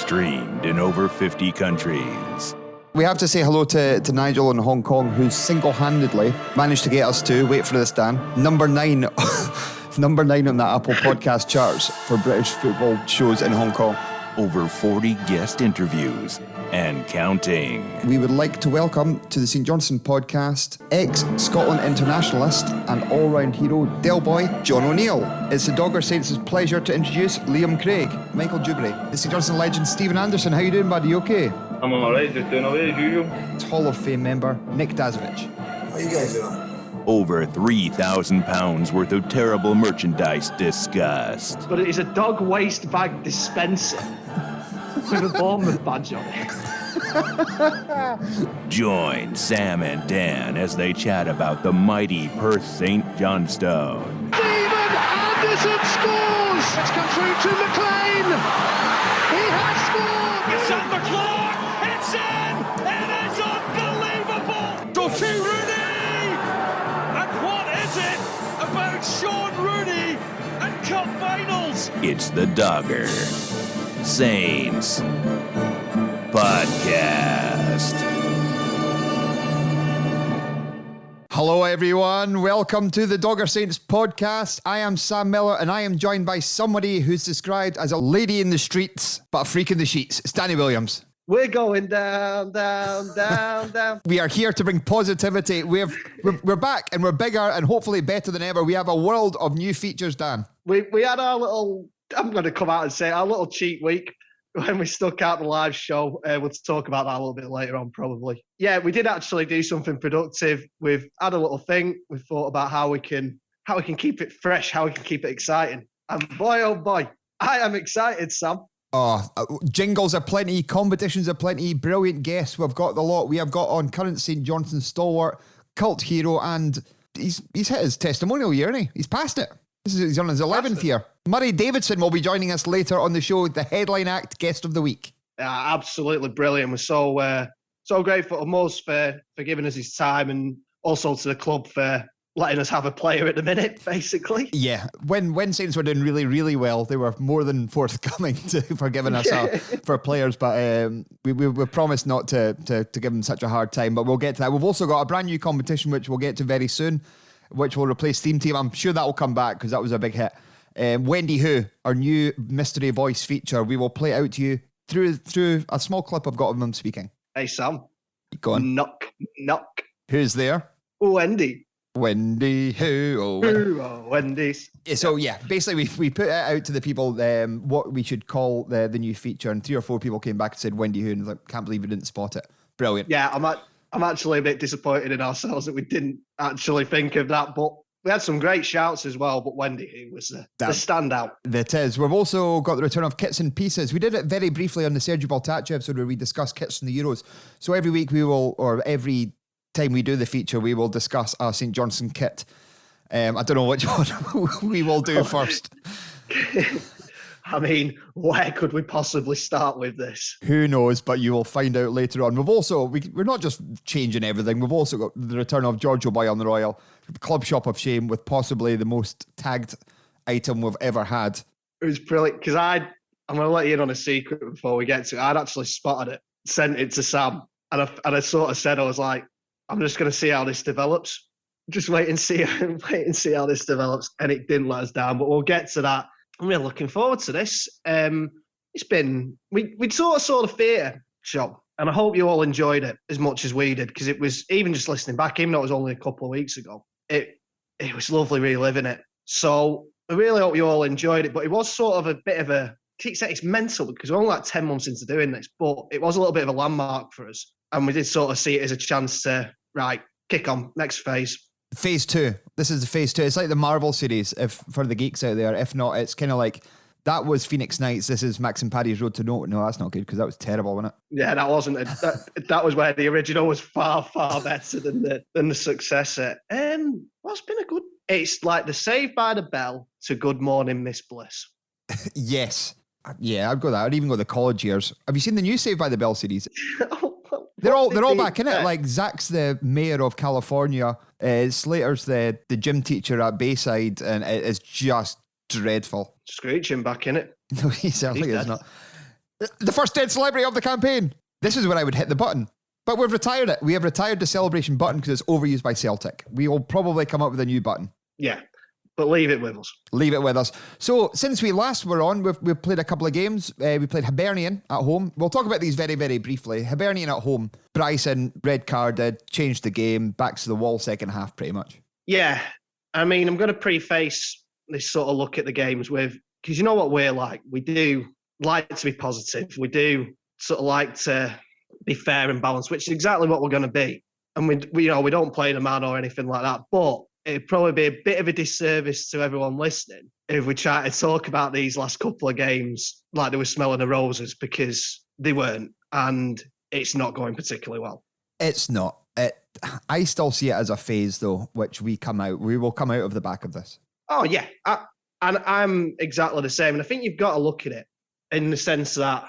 Streamed in over 50 countries. We have to say hello to Nigel in Hong Kong, who single-handedly managed to get us to, wait for this, Dan, number 9 on the Apple Podcast charts for British football shows in Hong Kong. Over 40 guest interviews and counting. We would like to welcome to the St Johnstone podcast ex-Scotland internationalist and all-round hero Del Boy John O'Neill. It's the Dogger Saints' pleasure to introduce Liam Craig, Michael Dewberry, the St Johnstone legend Stephen Anderson. How you doing, buddy? You okay? I'm alright, just doing away as usual. It's Hall of Fame member Nick Dazovic. How you guys doing? Over £3,000 worth of terrible merchandise discussed. But it is a dog waste bag dispenser with a Bournemouth badge on it. Join Sam and Dan as they chat about the mighty Perth St Johnstone. Stephen Anderson scores! It's come through to McLean! He has scored! It's on McClure! It's in! It is unbelievable! To Rooney! And what is it about Sean Rooney and cup finals? It's the Dogger Saints Podcast. Hello everyone, welcome to the Dogger Saints podcast. I am Sam Miller and I am joined by somebody who's described as a lady in the streets, but a freak in the sheets. It's Danny Williams. We're going down, down, down, down. We are here to bring positivity. We're back and we're bigger and hopefully better than ever. We have a world of new features, Dan. We had our little, I'm going to come out and say, our little cheat week when we stuck out the live show. We'll talk about that a little bit later on, probably. Yeah, we did actually do something productive. We've had a little thing. We've thought about how we can keep it fresh, how we can keep it exciting. And boy, oh boy, I am excited, Sam. Oh, jingles aplenty, competitions aplenty, brilliant guests. We've got the lot. We have got on current St Johnstone stalwart, cult hero, and he's hit his testimonial year, hasn't he? He's passed it. He's on his 11th year. Murray Davidson will be joining us later on the show, the headline act guest of the week. Absolutely brilliant. We're so grateful to Moz for giving us his time, and also to the club for letting us have a player at the minute, basically. Yeah, when Saints were doing really, really well, they were more than forthcoming for giving us for players, but we promised not to give them such a hard time, but we'll get to that. We've also got a brand new competition, which we'll get to very soon, which will replace Theme Team. I'm sure that will come back because that was a big hit. Wendy Who, our new mystery voice feature, we will play it out to you through a small clip I've got of them speaking. Hey, Sam. Go on. Knock, knock. Who's there? Wendy. Wendy Who. Wendy's. So yeah, basically we put it out to the people what we should call the new feature, and 3 or 4 people came back and said Wendy Who, and I was like, can't believe we didn't spot it. Brilliant. Yeah, I'm actually a bit disappointed in ourselves that we didn't actually think of that, but we had some great shouts as well, but Wendy Who was the standout. That is. We've also got the return of Kits and Pieces. We did it very briefly on the Sergio Baltaccio episode where we discussed kits in the Euros. So every week every time we do the feature, we will discuss our St Johnstone kit. I don't know which one we will do first. I mean, where could we possibly start with this? Who knows, but you will find out later on. We're not just changing everything. We've also got the return of Giorgio Boy on the Royal, Club Shop of Shame, with possibly the most tagged item we've ever had. It was brilliant, because I'm going to let you in on a secret before we get to it. I'd actually spotted it, sent it to Sam, and I sort of said, I was like, I'm just going to see how this develops. Just wait and see how this develops. And it didn't let us down, but we'll get to that. I'm really looking forward to this. It's been, we'd sort of theatre show, and I hope you all enjoyed it as much as we did, because it was, even just listening back, even though it was only a couple of weeks ago, it was lovely reliving it. So I really hope you all enjoyed it, but it was sort of a bit of a, it's mental because we're only like 10 months into doing this, but it was a little bit of a landmark for us. And we did sort of see it as a chance to, right, kick on, next phase. Phase 2. This is the phase 2. It's like the Marvel series, for the geeks out there. If not, it's kind of like, that was Phoenix Nights. This is Max and Paddy's Road to No. No, that's not good, because that was terrible, wasn't it? Yeah, that wasn't. That was where the original was far, far better than the successor. What's been a good... It's like the Saved by the Bell to Good Morning Miss Bliss. Yes. Yeah, I'd go that. I'd even go the college years. Have you seen the new Saved by the Bell series? They're all back in it. Like, Zach's the mayor of California. Slater's the gym teacher at Bayside, and it's just dreadful. Screeching back in it. No, he certainly is not. The first dead celebrity of the campaign. This is where I would hit the button. But we've retired it. We have retired the celebration button because it's overused by Celtic. We will probably come up with a new button. Yeah, but leave it with us. Leave it with us. So since we last were on, we've played a couple of games. We played Hibernian at home. We'll talk about these very, very briefly. Hibernian at home. Bryson, red carded, changed the game, back to the wall second half pretty much. Yeah, I mean, I'm going to preface this sort of look at the games with, because you know what we're like. We do like to be positive. We do sort of like to be fair and balanced, which is exactly what we're going to be. And we don't play the man or anything like that. But it'd probably be a bit of a disservice to everyone listening if we try to talk about these last couple of games like they were smelling the roses, because they weren't. And it's not going particularly well. It's not. I still see it as a phase, though, which we will come out of the back of this. Oh, yeah. And I'm exactly the same. And I think you've got to look at it in the sense that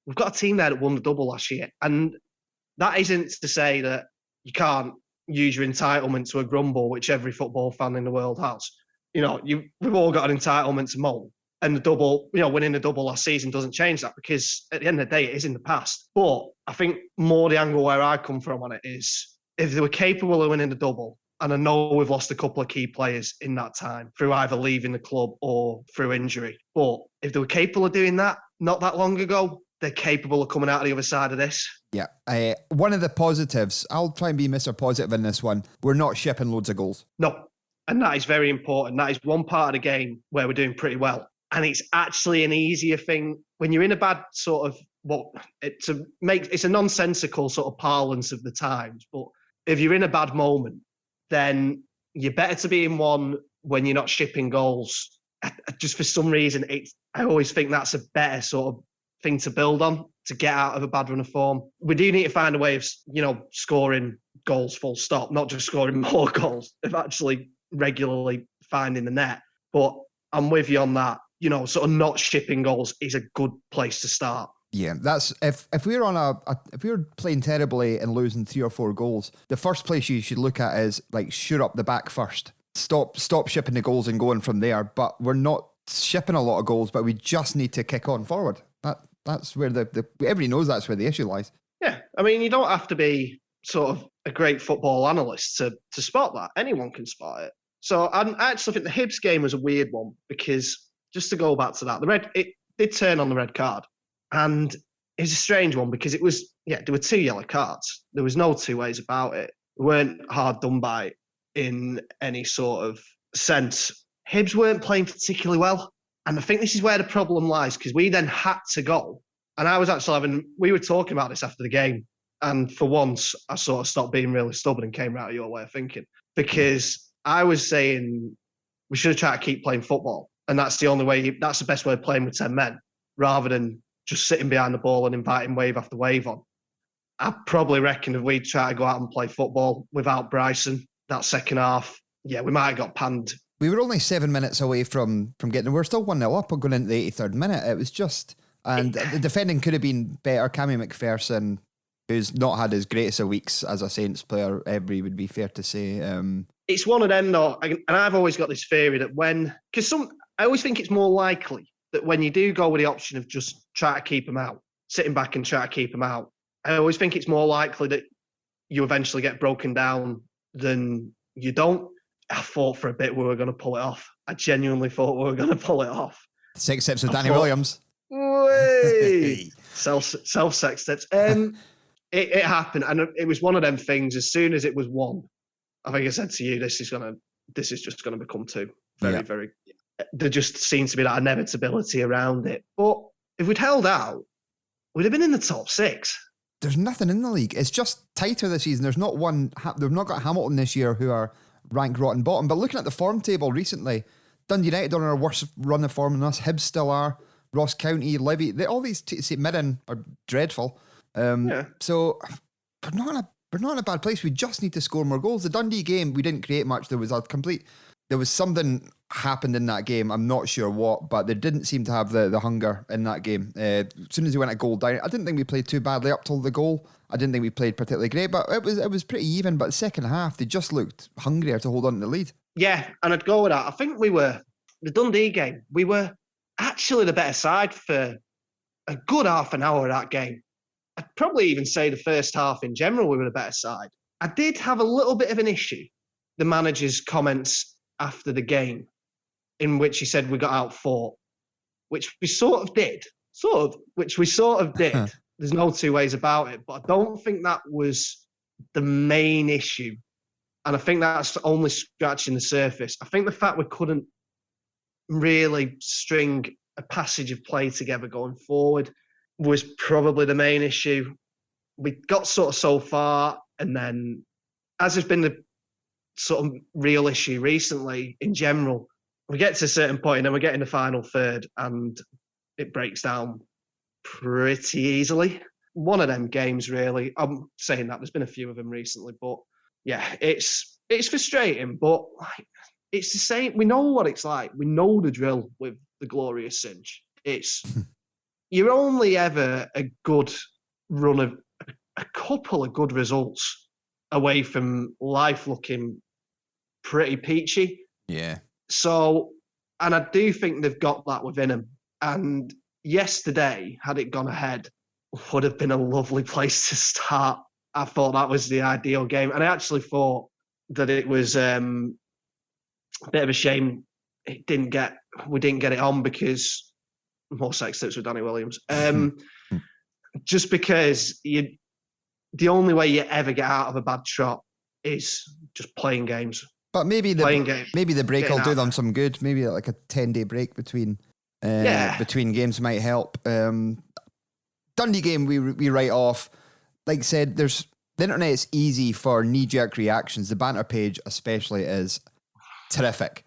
we've got a team there that won the double last year. And that isn't to say that you can't use your entitlement to a grumble, which every football fan in the world has. We've all got an entitlement to moan. And the double, winning the double last season doesn't change that, because at the end of the day, it is in the past. But I think more the angle where I come from on it is, if they were capable of winning the double, and I know we've lost a couple of key players in that time through either leaving the club or through injury, but if they were capable of doing that not that long ago, they're capable of coming out of the other side of this. Yeah. One of the positives, I'll try and be Mr. Positive in this one, we're not shipping loads of goals. No. And that is very important. That is one part of the game where we're doing pretty well. And it's actually an easier thing when you're in a bad sort of, it's a nonsensical sort of parlance of the times. But if you're in a bad moment, then you're better to be in one when you're not shipping goals. Just for some reason, I always think that's a better sort of thing to build on to get out of a bad run of form. We do need to find a way of, scoring goals full stop, not just scoring more goals, of actually regularly finding the net. But I'm with you on that. Sort of not shipping goals is a good place to start. Yeah, that's if we're if we're playing terribly and losing 3 or 4 goals, the first place you should look at is like shoot up the back first. Stop shipping the goals and going from there. But we're not shipping a lot of goals, but we just need to kick on forward. That's where everybody knows that's where the issue lies. Yeah, I mean, you don't have to be sort of a great football analyst to spot that. Anyone can spot it. So I actually think the Hibs game was a weird one, because just to go back to that, it did turn on the red card. And it's a strange one because there were 2 yellow cards. There was no two ways about it. We weren't hard done by in any sort of sense. Hibs weren't playing particularly well. And I think this is where the problem lies, because we then had to go. And I was actually we were talking about this after the game. And for once, I sort of stopped being really stubborn and came right of your way of thinking. Because I was saying we should have tried to keep playing football. And that's the best way of playing with 10 men, rather than just sitting behind the ball and inviting wave after wave on. I probably reckon if we try to go out and play football without Bryson, that second half, yeah, we might have got panned. We were only 7 minutes away from getting. We're still 1-0 up going into the 83rd minute. It was just, and the defending could have been better. Cammy McPherson, who's not had as greatest of weeks as a Saints player, every would be fair to say. It's one of them though, and I've always got this theory that I always think it's more likely that when you do go with the option of just try to keep them out, sitting back and try to keep them out, I always think it's more likely that you eventually get broken down than you don't. I thought for a bit we were going to pull it off. I genuinely thought we were going to pull it off. 6 steps of Danny Williams. Way self-sex steps. It happened, and it was one of them things. As soon as it was 1, I think I said to you, this is just going to become 2. Very. There just seems to be that inevitability around it. But if we'd held out, we'd have been in the top 6. There's nothing in the league. It's just tighter this season. There's not one. They've not got Hamilton this year, who are ranked rotten bottom. But looking at the form table recently, Dundee United are on a worse run of form than us. Hibs still are. Ross County, Levy, all these Midden are dreadful. So we're not in a bad place. We just need to score more goals. The Dundee game, we didn't create much. There was something happened in that game. I'm not sure what, but they didn't seem to have the hunger in that game. As soon as they went a goal down, I didn't think we played too badly up till the goal. I didn't think we played particularly great, but it was pretty even. But the second half, they just looked hungrier to hold on to the lead. Yeah, and I'd go with that. I think the Dundee game, we were actually the better side for a good half an hour of that game. I'd probably even say the first half in general, we were a better side. I did have a little bit of an issue, the manager's comments after the game, in which he said we got outfought, which we sort of did. There's no two ways about it, but I don't think that was the main issue. And I think that's only scratching the surface. I think the fact we couldn't really string a passage of play together going forward was probably the main issue. We got sort of so far, and then, as has been the sort of real issue recently in general, we get to a certain point and then we get in the final third and it breaks down pretty easily. One of them games, really. I'm saying that there's been a few of them recently, but yeah, it's frustrating, but like, it's the same. We know what it's like. We know the drill with the glorious Cinch. It's you're only ever a good run of a couple of good results away from life looking pretty peachy. Yeah. So, and I do think they've got that within them. And yesterday, had it gone ahead, would have been a lovely place to start. I thought that was the ideal game. And I actually thought that it was a bit of a shame we didn't get it on, because more sex tips with Danny Williams. Just because the only way you ever get out of a bad trot is just playing games. But maybe the break will do them some good. Maybe like a 10-day break between games might help. Dundee game we write off. Like I said, the internet is easy for knee-jerk reactions. The banter page especially is terrific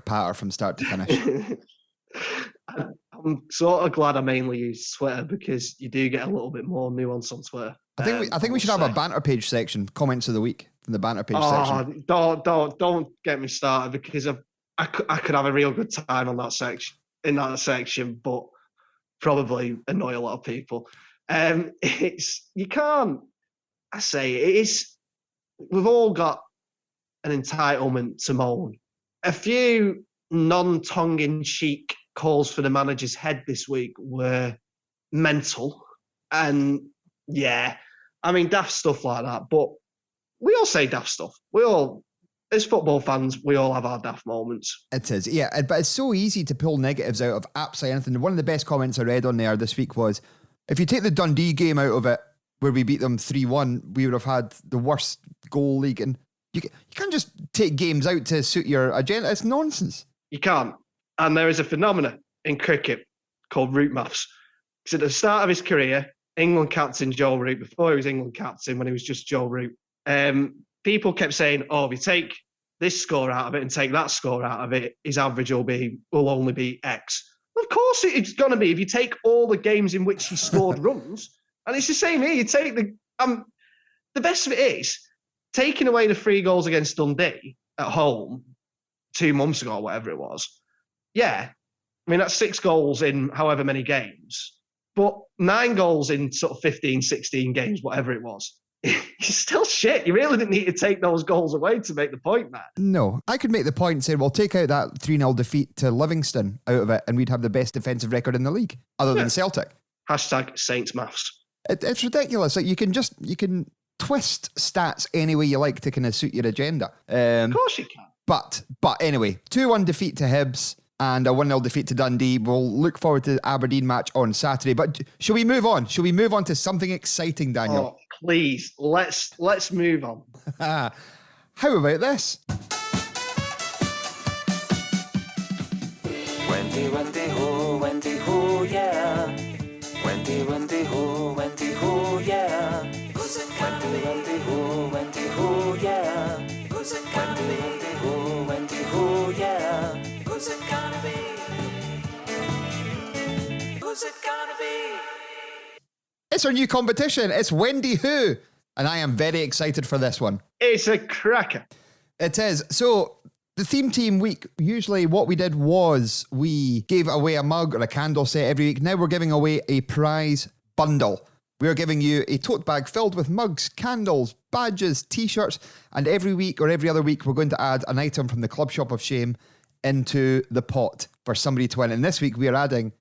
patter from start to finish. I'm sort of glad I mainly use Twitter, because you do get a little bit more nuance on Twitter. I think we should have a banter page section, comments of the week from the banter page section. Don't get me started, because I could have a real good time on that section, but probably annoy a lot of people. You can't. I say it is. We've all got an entitlement to moan. A few non-tongue-in-cheek calls for the manager's head this week were mental, and yeah, I mean daft stuff like that. But we all say daft stuff. We all, as football fans, we all have our daft moments. It is, yeah, but it's so easy to pull negatives out of absolutely anything. One of the best comments I read on there this week was, if you take the Dundee game out of it, where we beat them 3-1, we would have had the worst goal league. And you can't just take games out to suit your agenda. It's nonsense. You can't. And there is a phenomenon in cricket called root maths. Because at the start of his career, England captain Joe Root, before he was England captain, when he was just Joe Root, people kept saying, oh, if you take this score out of it and take that score out of it, his average will only be X. Of course it's going to be if you take all the games in which he scored runs. And it's the same here. You take the best of it is, taking away the 3 goals against Dundee at home 2 months ago or whatever it was. Yeah, I mean, that's 6 goals in however many games, but 9 goals in sort of 15, 16 games, whatever it was. You're still shit. You really didn't need to take those goals away to make the point, man. No, I could make the point and say, well, take out that 3-0 defeat to Livingston out of it, and we'd have the best defensive record in the league, other than Celtic. Hashtag Saints maths. It's ridiculous. Like you can twist stats any way you like to kind of suit your agenda. Of course you can. But anyway, 2-1 defeat to Hibs and a 1-0 defeat to Dundee. We'll look forward to the Aberdeen match on Saturday. But shall we move on? Shall we move on to something exciting, Daniel? Oh, please, let's move on. How about this? Wendy Who, yeah. Wendy Who, yeah. Who's it gonna be? Wendy Who, yeah. Who's it gonna be? Wendy Who, yeah. Who's it gonna be? Who's it gonna be? It's our new competition. It's Wendy Who, and I am very excited for this one. It's a cracker. It is. So the theme team week, usually what we did was we gave away a mug or a candle set every week. Now we're giving away a prize bundle. We're giving you a tote bag filled with mugs, candles, badges, t-shirts, and every week or every other week we're going to add an item from the Club Shop of Shame into the pot for somebody to win. And this week we are adding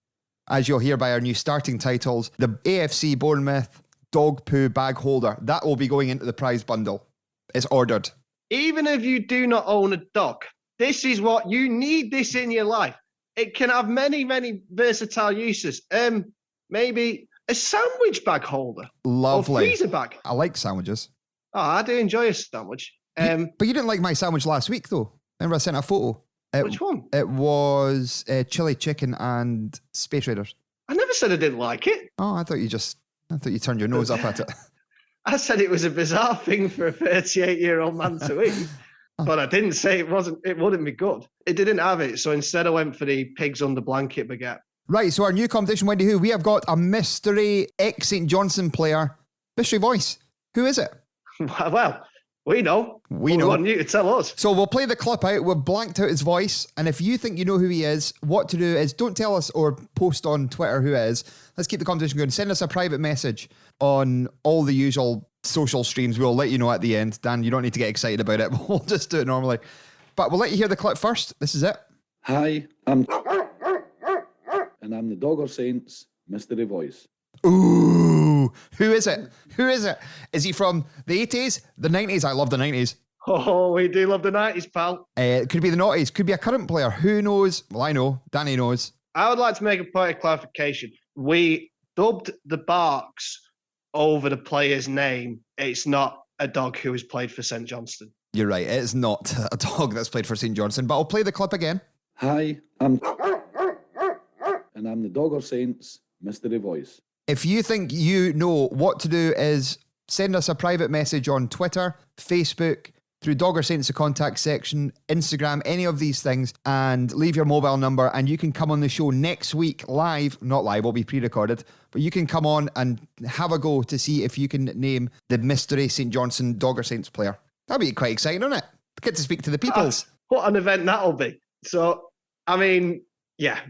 as you'll hear by our new starting titles, the AFC Bournemouth dog poo bag holder. That will be going into the prize bundle. It's ordered. Even if you do not own a dog, this is what you need this in your life. It can have many, many versatile uses. Maybe a sandwich bag holder. Lovely. Or freezer bag. I like sandwiches. Oh, I do enjoy a sandwich. But you didn't like my sandwich last week, though. Remember I sent a photo? Which one? It was chili chicken and Space Raiders. I never said I didn't like it. Oh, I thought you turned your nose up at it. I said it was a bizarre thing for a 38-year-old man to eat. But I didn't say it wouldn't be good. It didn't have it, so instead I went for the pigs under blanket baguette. Right, so our new competition, Wendy Who, we have got a mystery ex-St. Johnstone player. Mystery voice. Who is it? Well, we know. We know. We want you to tell us. So we'll play the clip out. We've blanked out his voice. And if you think you know who he is, what to do is don't tell us or post on Twitter who it is. Let's keep the competition going. Send us a private message on all the usual social streams. We'll let you know at the end. Dan, you don't need to get excited about it. We'll just do it normally. But we'll let you hear the clip first. This is it. Hi, and I'm the Dogger Saints mystery voice. Ooh, who is it? Who is it? Is he from the 80s, the 90s? I love the 90s. Oh, we do love the 90s, pal. It could be the noughties, could be a current player. Who knows? Well, I know. Danny knows. I would like to make a point of clarification. We dubbed the barks over the player's name. It's not a dog who has played for St. Johnstone. You're right. It's not a dog that's played for St. Johnstone, but I'll play the clip again. Hi, and I'm the Dogger Saints mystery voice. If you think you know what to do is send us a private message on Twitter, Facebook, through Dogger Saints, the contact section, Instagram, any of these things, and leave your mobile number, and you can come on the show next week live. Not live, will be pre-recorded, but you can come on and have a go to see if you can name the mystery St. Johnstone Dogger Saints player. That'd be quite exciting, wouldn't it? Get to speak to the peoples. What an event that'll be. So, I mean, yeah,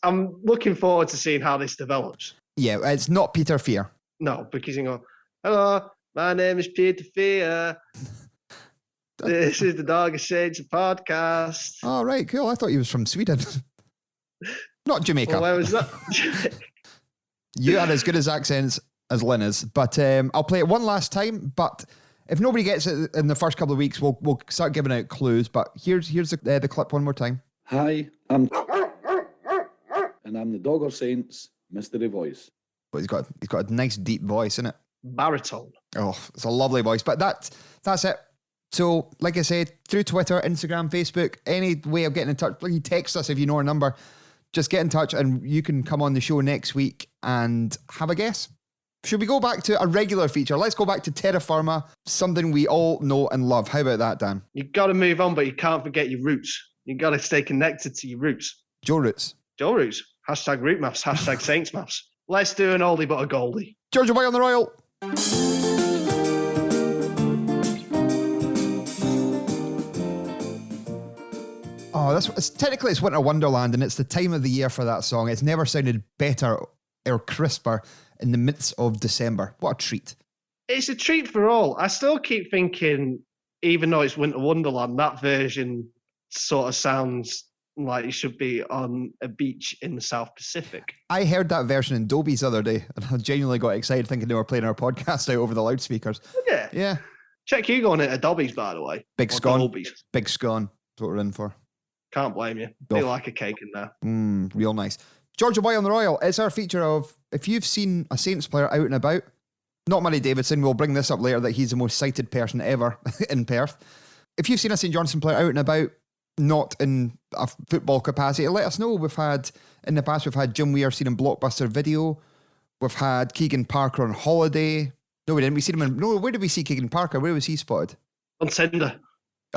I'm looking forward to seeing how this develops. Yeah, it's not Peter Fear. No, because you go, hello, my name is Peter Fear. This is the Dogger Saints podcast. Oh, right, cool. I thought he was from Sweden. Not Jamaica. Well, where was that? You are as good as accents as Lynn is. But I'll play it one last time. But if nobody gets it in the first couple of weeks, we'll start giving out clues. But here's the clip one more time. Hi, and I'm the Dogger Saints mystery voice. But he's got a nice deep voice, isn't it? Baritone. Oh, it's a lovely voice. But that's it. So, like I said, through Twitter, Instagram, Facebook, any way of getting in touch, please text us if you know our number. Just get in touch and you can come on the show next week and have a guess. Should we go back to a regular feature? Let's go back to Terra Firma, something we all know and love. How about that, Dan? You've got to move on, but you can't forget your roots. You've got to stay connected to your roots. Joe Roots. Joe Roots. Hashtag root maths. Hashtag Saints maths. Let's do an oldie but a goldie. Georgia Boy on the Royal. Oh, technically it's Winter Wonderland, and it's the time of the year for that song. It's never sounded better or crisper in the midst of December. What a treat. It's a treat for all. I still keep thinking, even though it's Winter Wonderland, that version sort of sounds like it should be on a beach in the South Pacific. I heard that version in Dolby's the other day, and I genuinely got excited thinking they were playing our podcast out over the loudspeakers. Yeah. Yeah. Check Hugo on it at Dobby's, by the way. Big Or scone. Dolby's. Big scone. That's what we're in for. Can't blame you. They like a cake in there. Real nice. Georgia Boy on the Royal. It's our feature of, if you've seen a Saints player out and about, not Murray Davidson, we'll bring this up later that he's the most cited person ever in Perth. If you've seen a St. Johnstone player out and about, not in a football capacity, let us know. In the past, we've had Jim Weir seen in Blockbuster Video. We've had Keegan Parker on holiday. No, we didn't. Where did we see Keegan Parker? Where was he spotted? On Tinder.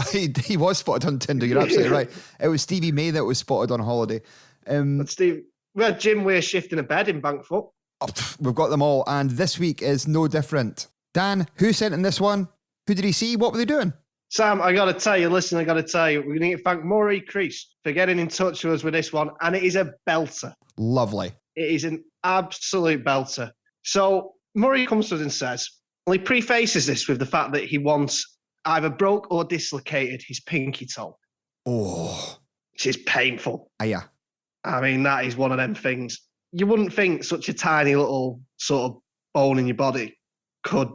He was spotted on Tinder. You're absolutely right. It was Stevie May that was spotted on holiday. But Steve, we had Jim Weir shifting a bed in Bankfoot. We've got them all, and this week is no different. Dan, who sent in this one? Who did he see? What were they doing? Sam, I got to tell you, listen, I got to tell you, we need to thank Murray Crease for getting in touch with us with this one, and it is a belter. Lovely. It is an absolute belter. So Murray comes to us and says, well, he prefaces this with the fact that he once either broke or dislocated his pinky toe. Oh. Which is painful. Yeah. I mean, that is one of them things. you wouldn't think such a tiny little sort of bone in your body could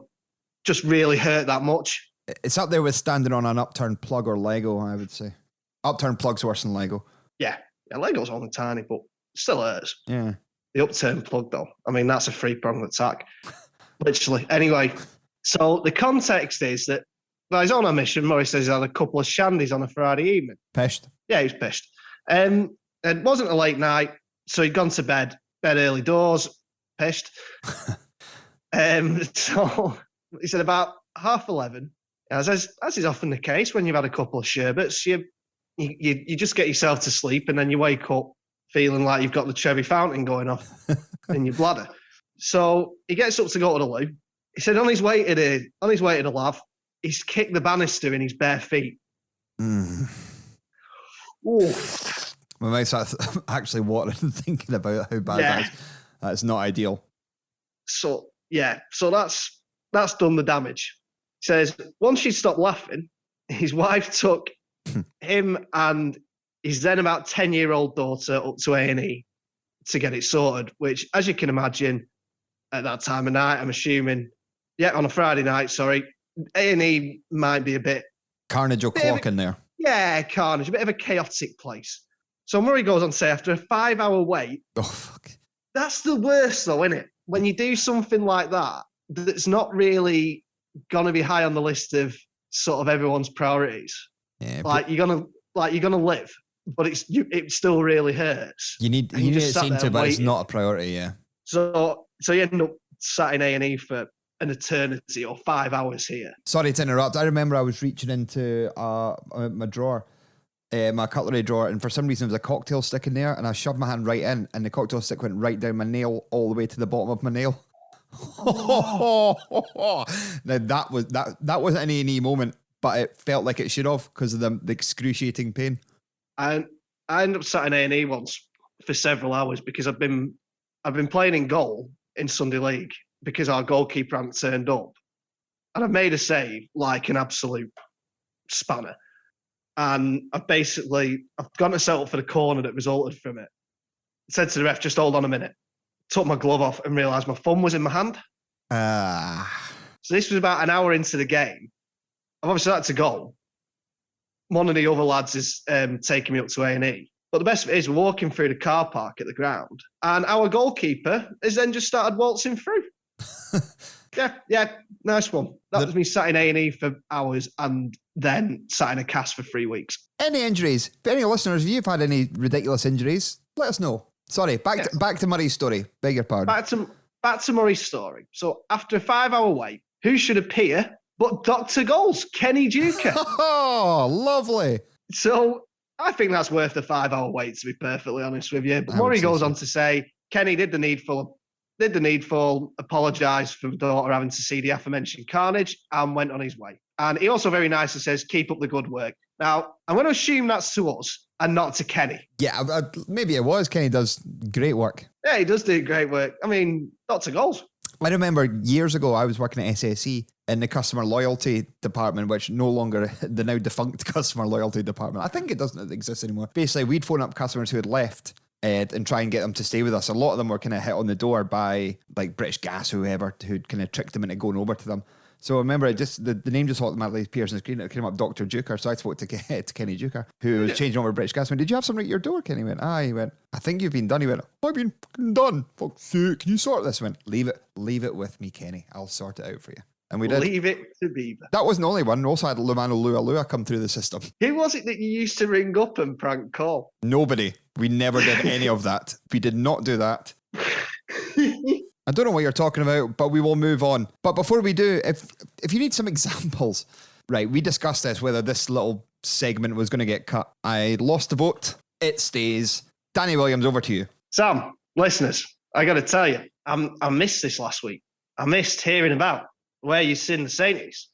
just really hurt that much. It's up there with standing on an upturned plug or Lego, I would say. Upturned plug's worse than Lego. Yeah, Lego's only tiny, but still hurts. Yeah. The upturned plug, though, I mean, that's a three-pronged attack. Literally. Anyway, so the context is that by his own admission, Murray says he had a couple of shandies on a Friday evening. Pissed. Yeah, he was pissed. It wasn't a late night, so he'd gone to bed early doors, pissed. So he said about 11:30, as is often the case when you've had a couple of sherbets, you just get yourself to sleep and then you wake up feeling like you've got the cherry fountain going off in your bladder. So he gets up to go to the loo. He said on his way to the lav, he's kicked the banister in his bare feet. Mm. Ooh. My mouth's actually watering thinking about how bad that is. That's not ideal. So that's done the damage. He says once she stopped laughing, his wife took him and his then about 10-year-old daughter up to A&E to get it sorted, which, as you can imagine, at that time of night, I'm assuming, on a Friday night, A&E might be a bit... Carnage o'clock in there. Yeah, carnage, a bit of a chaotic place. So Murray goes on to say, after a 5-hour wait, oh, fuck. That's the worst, though, isn't it? When you do something like that, that's not really going to be high on the list of sort of everyone's priorities. Yeah, you're gonna live, but it still really hurts. You need it seen to, but it's not a priority. Yeah. So you end up sat in A&E for an eternity or 5 hours here. Sorry to interrupt. I remember I was reaching into my drawer, my cutlery drawer, and for some reason there was a cocktail stick in there, and I shoved my hand right in, and the cocktail stick went right down my nail all the way to the bottom of my nail. Now that wasn't an A&E moment, but it felt like it should have because of the excruciating pain. And I ended up sat in A&E once for several hours because I've been playing in goal in Sunday League because our goalkeeper hadn't turned up, and I've made a save like an absolute spanner, and I've gone to settle for the corner that resulted from it. I said to the ref, just hold on a minute. Took my glove off and realised my thumb was in my hand. So this was about an hour into the game. I've obviously had to go. One of the other lads is taking me up to A&E. But the best of it is we're walking through the car park at the ground, and our goalkeeper has then just started waltzing through. Yeah, nice one. That was me sat in A&E for hours and then sat in a cast for 3 weeks. Any injuries? For any listeners, if you've had any ridiculous injuries, let us know. Sorry, back to Murray's story. Beg your pardon. Back to Murray's story. So after a 5-hour wait, who should appear but Dr. Goals, Kenny Duker? Oh, lovely. So I think that's worth the 5-hour wait, to be perfectly honest with you. But Murray goes on to say, Kenny did the needful, apologised for the daughter having to see the aforementioned carnage, and went on his way. And he also very nicely says, keep up the good work. Now, I'm going to assume that's to us and not to Kenny. Yeah, maybe it was. Kenny does great work. Yeah, he does do great work. I mean, Dr. Goals. I remember years ago, I was working at SSE in the customer loyalty department, which no longer, the now defunct customer loyalty department. I think it doesn't exist anymore. Basically, we'd phone up customers who had left and try and get them to stay with us. A lot of them were kind of hit on the door by like British Gas, whoever, who'd kind of tricked them into going over to them. So I remember the name just automatically appears on the screen. It came up Dr. Duker. So I spoke to Kenny Duker, who was changing over British Gas. I went, did you have something at your door? Kenny went, He went, I think you've been done. He went, I've been fucking done. Fuck's sake, can you sort this? I went, leave it with me, Kenny. I'll sort it out for you. And we did. Leave it to Beaver. That wasn't the only one. We also had Lumano Lua come through the system. Who was it that you used to ring up and prank call? Nobody. We never did any of that. We did not do that. I don't know what you're talking about, but we will move on. But before we do, if you need some examples, right, we discussed this, whether this little segment was going to get cut. I lost the vote. It stays. Danny Williams, over to you. Sam, listeners, I got to tell you, I missed this last week. I missed hearing about where you've seen the Sainties.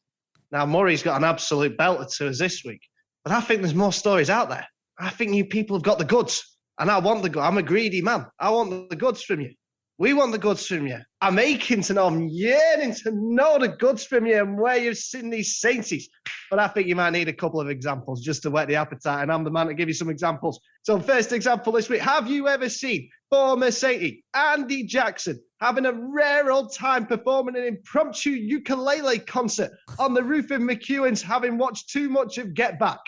Now, Murray's got an absolute belter to us this week, but I think there's more stories out there. I think you people have got the goods, and I want the goods. I'm a greedy man. I want the goods from you. We want the goods from you. I'm aching to know, I'm yearning to know the goods from you and where you've seen these Sainties. But I think you might need a couple of examples just to whet the appetite, and I'm the man to give you some examples. So first example this week, have you ever seen former Saintie, Andy Jackson, having a rare old time performing an impromptu ukulele concert on the roof of McEwen's, having watched too much of Get Back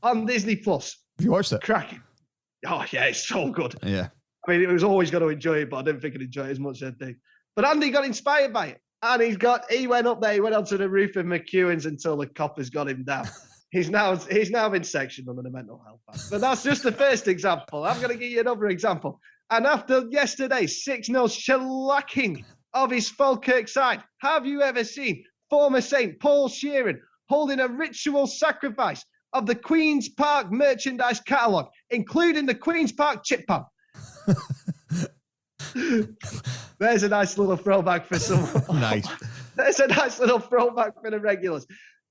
on Disney Plus. Have you watched it? Cracking. Oh, yeah, it's so good. Yeah. I mean, it was always going to enjoy it, but I didn't think I'd enjoy it as much as I did. But Andy got inspired by it. And he went up there, he went onto the roof of McEwen's until the coppers got him down. He's now been sectioned under the mental health act. But that's just the first example. I'm going to give you another example. And after yesterday's 6-0 shellacking of his Falkirk side, have you ever seen former Saint Paul Sheeran holding a ritual sacrifice of the Queen's Park merchandise catalogue, including the Queen's Park chip pan? There's a nice little throwback for someone. Nice. There's a nice little throwback for the regulars.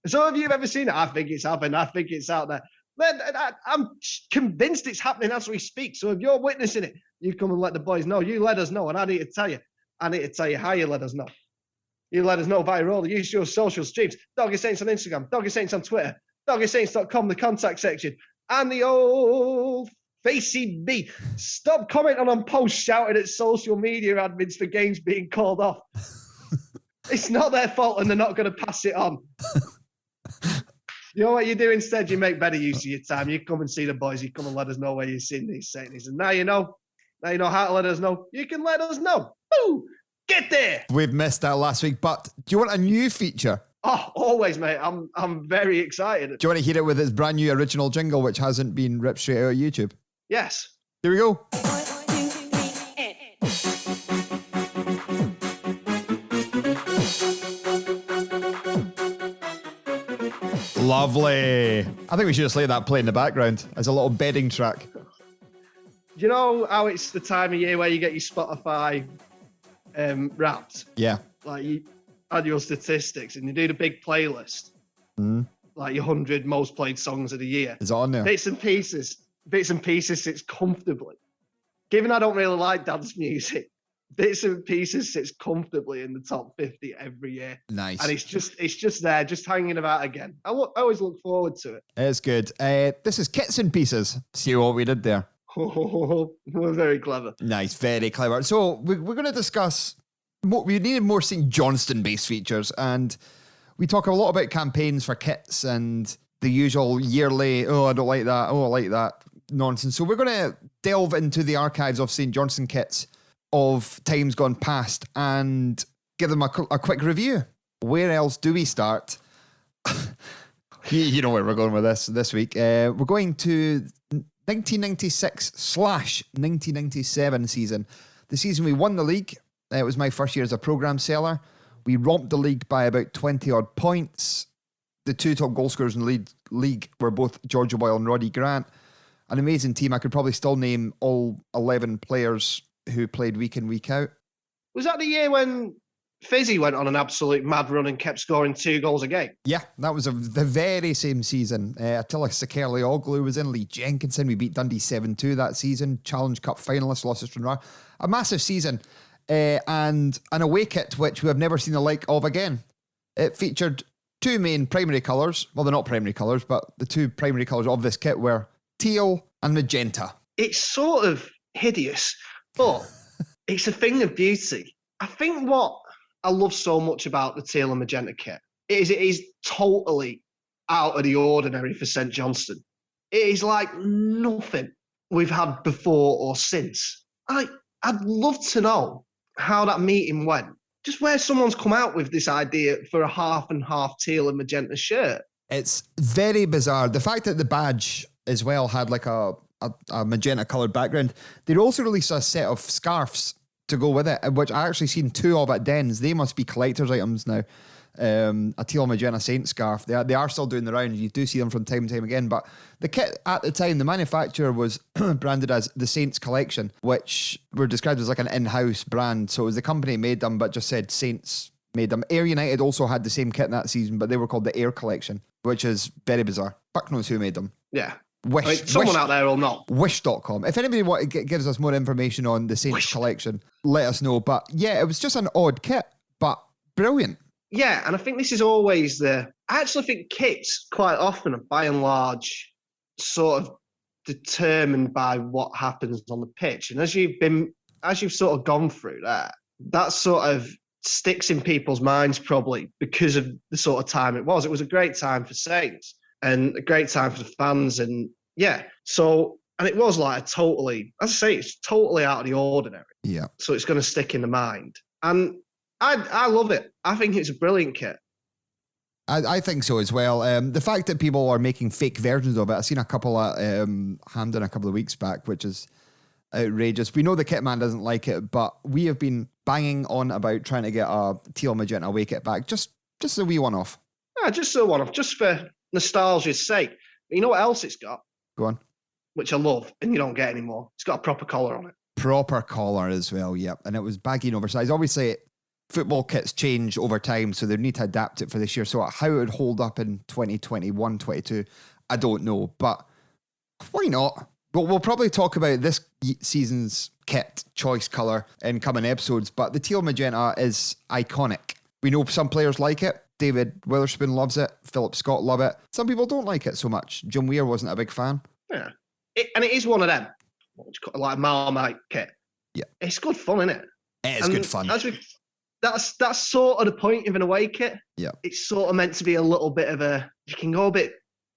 So have you ever seen it? I think it's happened. I think it's out there. I'm convinced it's happening as we speak. So if you're witnessing it, you come and let the boys know. You let us know, and I need to tell you. I need to tell you how you let us know. You let us know via all the usual social streams. Doggy Saints on Instagram, Doggy Saints on Twitter, doggysaints.com, the contact section, and the old Facey B. Stop commenting on posts shouting at social media admins for games being called off. It's not their fault and they're not going to pass it on. You know what you do instead? You make better use of your time. You come and see the boys. You come and let us know where you've seen these Sainties. And now you know how to let us know. You can let us know. Woo! Get there. We've missed that last week, but do you want a new feature? Oh, always, mate. I'm very excited. Do you want to hear it with its brand new original jingle, which hasn't been ripped straight out of YouTube? Yes. Here we go. Lovely. I think we should just let that play in the background as a little bedding track. Do you know how it's the time of year where you get your Spotify wrapped? Yeah. Like you add your statistics and you do the big playlist. Like your 100 most played songs of the year. Is it on there? Bits and pieces sits comfortably. Given I don't really like dance music, Bits and Pieces sits comfortably in the top 50 every year. Nice. And it's just there, just hanging about again. I always look forward to it. It's good. This is Kits and Pieces. See what we did there? We're very clever. Nice, very clever. So we're going to discuss, we needed more St. Johnstone-based features, and we talk a lot about campaigns for kits and the usual yearly, oh, I don't like that, oh, I like that nonsense. So we're going to delve into the archives of St. Johnstone kits of times gone past and give them a quick review. Where else do we start? You know where we're going with this week. We're going to 1996/1997 season. The season we won the league. It was my first year as a programme seller. We romped the league by about 20 odd points. The two top goal scorers in the league were both George Boyle and Roddy Grant. An amazing team. I could probably still name all 11 players who played week in, week out. Was that the year when Fizzy went on an absolute mad run and kept scoring 2 goals a game? Yeah, that was the very same season. Attila Sakeli-Oglu was in, Lee Jenkinson. We beat Dundee 7-2 that season. Challenge Cup finalists, lost to Stranraer. A massive season. And an away kit, which we have never seen the like of again. It featured 2 main primary colours. Well, they're not primary colours, but the 2 primary colours of this kit were teal and magenta. It's sort of hideous, but it's a thing of beauty. I think what I love so much about the teal and magenta kit is it is totally out of the ordinary for St. Johnstone. It is like nothing we've had before or since. I'd love to know how that meeting went. Just where someone's come out with this idea for a half and half teal and magenta shirt. It's very bizarre. The fact that the badge as well had like a magenta coloured background. They also released a set of scarves to go with it, which I actually seen 2 of at Dens. They must be collector's items now. A teal magenta Saint scarf. They are still doing the rounds. You do see them from time to time again. But the kit at the time, the manufacturer was branded as the Saints Collection, which were described as like an in-house brand. So it was the company made them, but just said Saints made them. Ayr United also had the same kit in that season, but they were called the Ayr Collection, which is very bizarre. Fuck knows who made them. Yeah. Someone out there will know. Wish.com. If anybody gives us more information on the Saints Collection, let us know. But yeah, it was just an odd kit, but brilliant. Yeah, and I think this is always I actually think kits quite often are by and large sort of determined by what happens on the pitch. And as you've sort of gone through that sort of sticks in people's minds probably because of the sort of time it was. It was a great time for Saints and a great time for the fans. And yeah, so, and it was like it's totally out of the ordinary. Yeah. So it's going to stick in the mind. And I love it. I think it's a brilliant kit. I think so as well. The fact that people are making fake versions of it, I've seen a couple at Hampden a couple of weeks back, which is outrageous. We know the kit man doesn't like it, but we have been banging on about trying to get a teal magenta away kit back, just a wee one-off. Yeah, just a one-off, just for nostalgia's sake. But you know what else it's got? Go on. Which I love, and you don't get anymore. It's got a proper collar on it. Proper collar as well, yep. And it was baggy and oversized. Obviously, football kits change over time, so they need to adapt it for this year. So how it would hold up in 2021, 22, I don't know. But why not? We'll probably talk about this season's kit choice colour in coming episodes, but the teal magenta is iconic. We know some players like it. David Witherspoon loves it. Philip Scott love it. Some people don't like it so much. Jim Weir wasn't a big fan. Yeah. And it is one of them. Like a Marmite kit. Yeah. It's good fun, isn't it? It is good fun. That's sort of the point of an away kit. Yeah. It's sort of meant to be a little bit of you can go a bit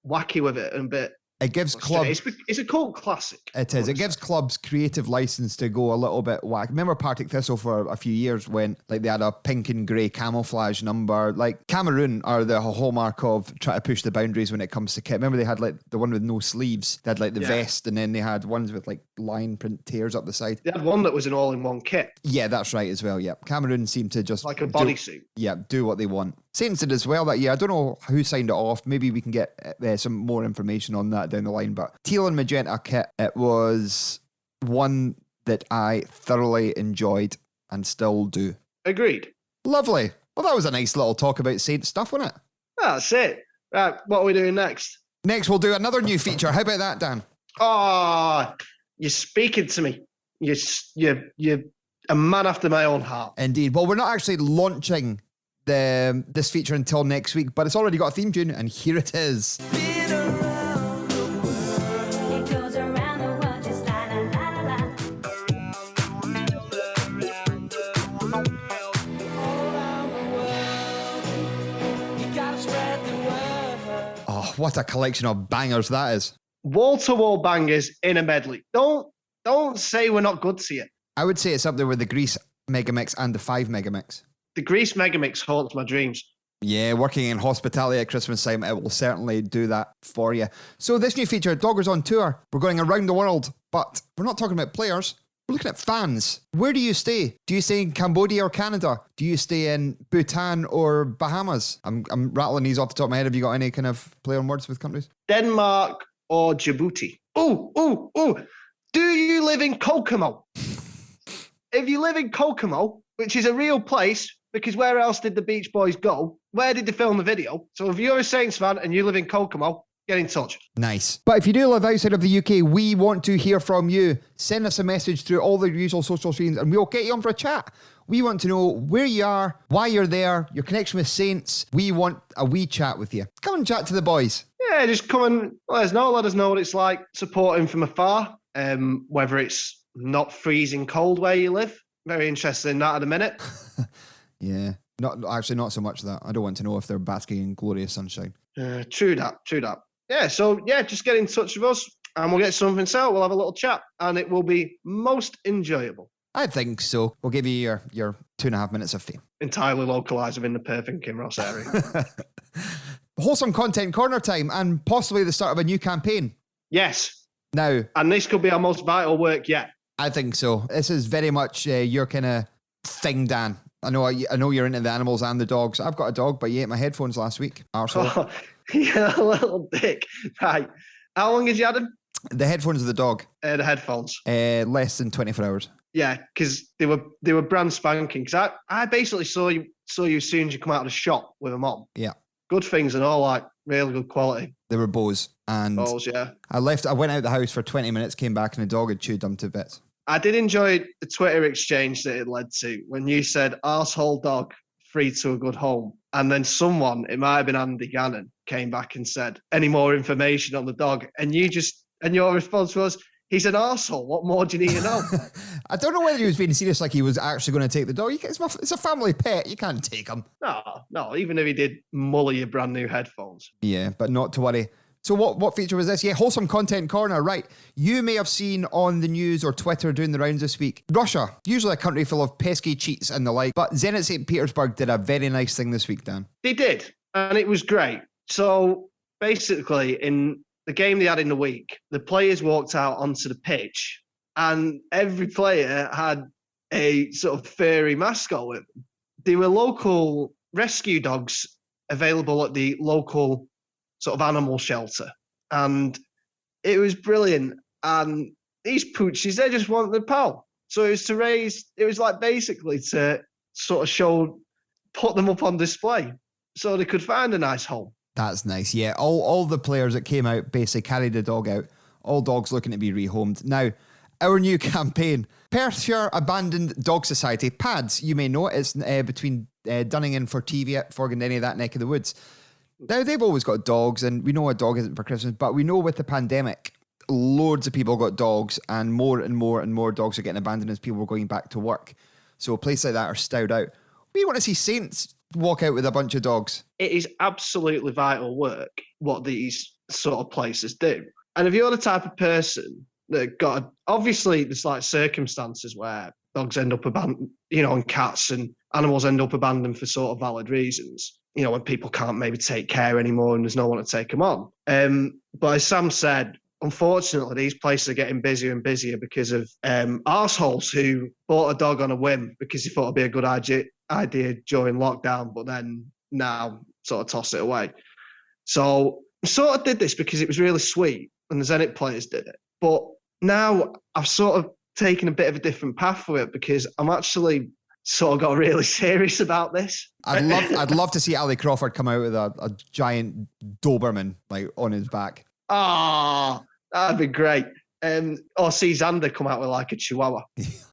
wacky with it and a bit. It gives clubs. It's a cult classic. It is. It gives clubs creative license to go a little bit whack. Remember Partick Thistle for a few years when they had a pink and grey camouflage number. Like Cameroon are the hallmark of trying to push the boundaries when it comes to kit. Remember they had like the one with no sleeves. They had like the vest, and then they had ones with like line print tears up the side. They had one that was an all-in-one kit. Yeah, that's right as well. Yeah, Cameroon seemed to just like a bodysuit. Do what they want. Saints did as well that year. I don't know who signed it off. Maybe we can get some more information on that down the line. But teal and magenta kit, it was one that I thoroughly enjoyed and still do. Agreed. Lovely. Well, that was a nice little talk about Saints stuff, wasn't it? That's it. Right, what are we doing next? Next, we'll do another new feature. How about that, Dan? Oh, you're speaking to me. You're a man after my own heart. Indeed. Well, we're not actually launching this feature until next week, but it's already got a theme tune, and here it is. Oh, what a collection of bangers that is. Wall-to-wall bangers in a medley. Don't say we're not good to you. I would say it's up there with the Grease Megamix and the 5 Megamix. The Grease Megamix haunts my dreams. Yeah, working in hospitality at Christmas time, it will certainly do that for you. So this new feature, Doggers on Tour, we're going around the world, but we're not talking about players. We're looking at fans. Where do you stay? Do you stay in Cambodia or Canada? Do you stay in Bhutan or Bahamas? I'm rattling these off the top of my head. Have you got any kind of play on words with countries? Denmark or Djibouti? Ooh. Do you live in Kokomo? If you live in Kokomo, which is a real place, because where else did the Beach Boys go? Where did they film the video? So if you're a Saints fan and you live in Kokomo, get in touch. Nice. But if you do live outside of the UK, we want to hear from you. Send us a message through all the usual social streams and we'll get you on for a chat. We want to know where you are, why you're there, your connection with Saints. We want a wee chat with you. Come and chat to the boys. Yeah, just come and let us know. Let us know what it's like supporting from afar, whether it's not freezing cold where you live. Very interested in that at a minute. Yeah, not so much that. I don't want to know if they're basking in glorious sunshine. True that. Yeah, so just get in touch with us and we'll get something set up. We'll have a little chat and it will be most enjoyable. I think so. We'll give you your 2.5 minutes of fame. Entirely localised within the Perth and Kinross area. Wholesome content corner time and possibly the start of a new campaign. Yes. Now. And this could be our most vital work yet. I think so. This is very much your kind of thing, Dan. I know you're into the animals and the dogs. I've got a dog, but you ate my headphones last week. Arsehole. Oh, you're a little dick. Right. How long has you had them? The headphones of the dog. The headphones. Less than 24 hours. Yeah, because they were brand spanking. Because I basically saw you as soon as you come out of the shop with them on. Yeah. Good things and all, like really good quality. They were Bose. And Bose, yeah. I went out the house for 20 minutes, came back, and the dog had chewed them to bits. I did enjoy the Twitter exchange that it led to when you said arsehole dog free to a good home. And then someone, it might have been Andy Gannon, came back and said, any more information on the dog? And you just And your response was, he's an arsehole. What more do you need to know? I don't know whether he was being serious, like he was actually going to take the dog. It's a family pet. You can't take him. No, even if he did muller your brand new headphones. Yeah, but not to worry. So what feature was this? Yeah, Wholesome Content Corner, right. You may have seen on the news or Twitter doing the rounds this week, Russia, usually a country full of pesky cheats and the like, but Zenit St. Petersburg did a very nice thing this week, Dan. They did, and it was great. So basically, in the game they had in the week, the players walked out onto the pitch, and every player had a sort of furry mascot with them. There were local rescue dogs available at the local sort of animal shelter, and it was brilliant. And these poochies, they just want their pal. So it was like basically to sort of put them up on display so they could find a nice home. That's nice. Yeah, all the players that came out basically carried the dog out. All dogs looking to be rehomed. Now, our new campaign, Perthshire Abandoned Dog Society. PADS, you may know, it's between Dunning and Fortivia, Forgandenny, that neck of the woods. Now, they've always got dogs, and we know a dog isn't for Christmas, but we know with the pandemic, loads of people got dogs, and more dogs are getting abandoned as people are going back to work. So places like that are stowed out. We want to see Saints walk out with a bunch of dogs. It is absolutely vital work what these sort of places do. And if you're the type of person that obviously there's like circumstances where dogs end up abandoned, and cats and animals end up abandoned for sort of valid reasons. When people can't maybe take care anymore and there's no one to take them on. But as Sam said, unfortunately, these places are getting busier and busier because of arseholes who bought a dog on a whim because they thought it'd be a good idea during lockdown, but then now sort of toss it away. So I sort of did this because it was really sweet and the Zenit players did it. But now I've sort of taken a bit of a different path for it because I'm actually sort of got really serious about this. I'd love to see Ali Crawford come out with a giant Doberman like on his back. Ah, that'd be great. Or see Xander come out with like a Chihuahua.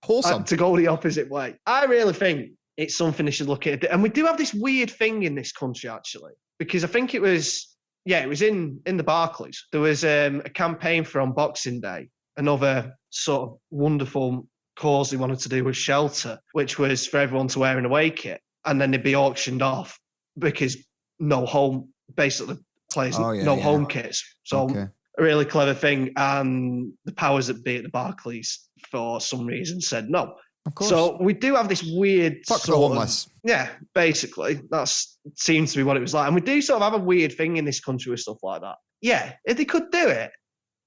Wholesome. To go the opposite way. I really think it's something they should look at. And we do have this weird thing in this country, actually, because I think it was in the Barclays. There was a campaign for on Boxing Day, another sort of wonderful cause they wanted to do with shelter, which was for everyone to wear an away kit, and then they'd be auctioned off because no home, basically players, home kits. So a really clever thing, and the powers that be at the Barclays for some reason said no. Of course. So we do have this weird Fuck the homeless. Yeah, basically that seems to be what it was like, and we do sort of have a weird thing in this country with stuff like that. Yeah, if they could do it,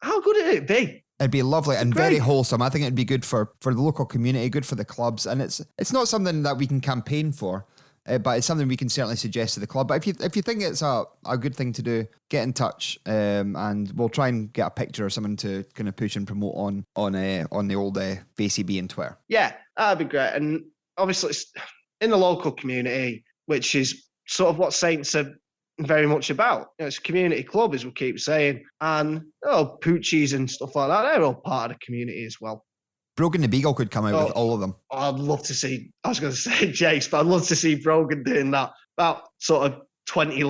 how good would it be? It'd be lovely and very wholesome. I think it'd be good for the local community, good for the clubs, and it's not something that we can campaign for, but it's something we can certainly suggest to the club. But if you think it's a good thing to do, get in touch, and we'll try and get a picture or something to kind of push and promote on the old VCB and Twitter. Yeah, that'd be great. And obviously, it's in the local community, which is sort of what Saints are very much about. It's a community club, as we keep saying, and poochies and stuff like that, they're all part of the community as well. Brogan the Beagle could come out with all of them. I'd love to see, I was going to say Jace, but I'd love to see Brogan doing that. About sort of 20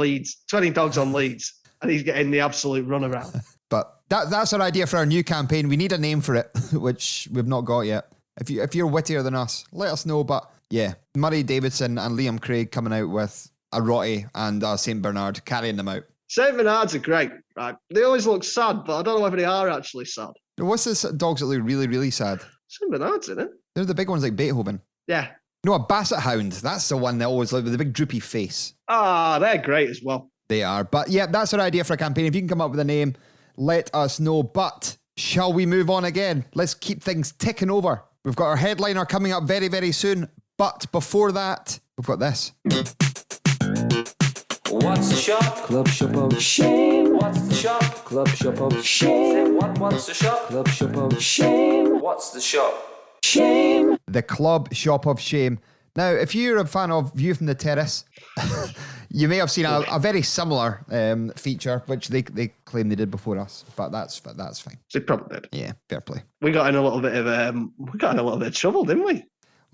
dogs on leads, and he's getting the absolute runaround. But that's our idea for our new campaign. We need a name for it, which we've not got yet. If you're wittier than us, let us know. But yeah, Murray Davidson and Liam Craig coming out with a Rotty and a St. Bernard, carrying them out. St. Bernards are great, right? They always look sad, but I don't know whether they are actually sad. What's this dogs that look really, really sad? St. Bernards, isn't it? They're the big ones like Beethoven. Yeah. No, a Basset Hound. That's the one that always look with the big droopy face. Ah, they're great as well. They are. But yeah, that's our idea for a campaign. If you can come up with a name, let us know. But shall we move on again? Let's keep things ticking over. We've got our headliner coming up very, very soon. But before that, we've got this. What's the shop? Club shop of shame. What's the shop? Club shop of shame. Say what's the shop? Club shop of shame. What's the shop? Shame. The Club Shop of Shame. Now, if you're a fan of View from the Terrace, you may have seen a very similar feature, which they claim they did before us, but that's fine. They probably did. Yeah, fair play. We got in a little bit of trouble, didn't we?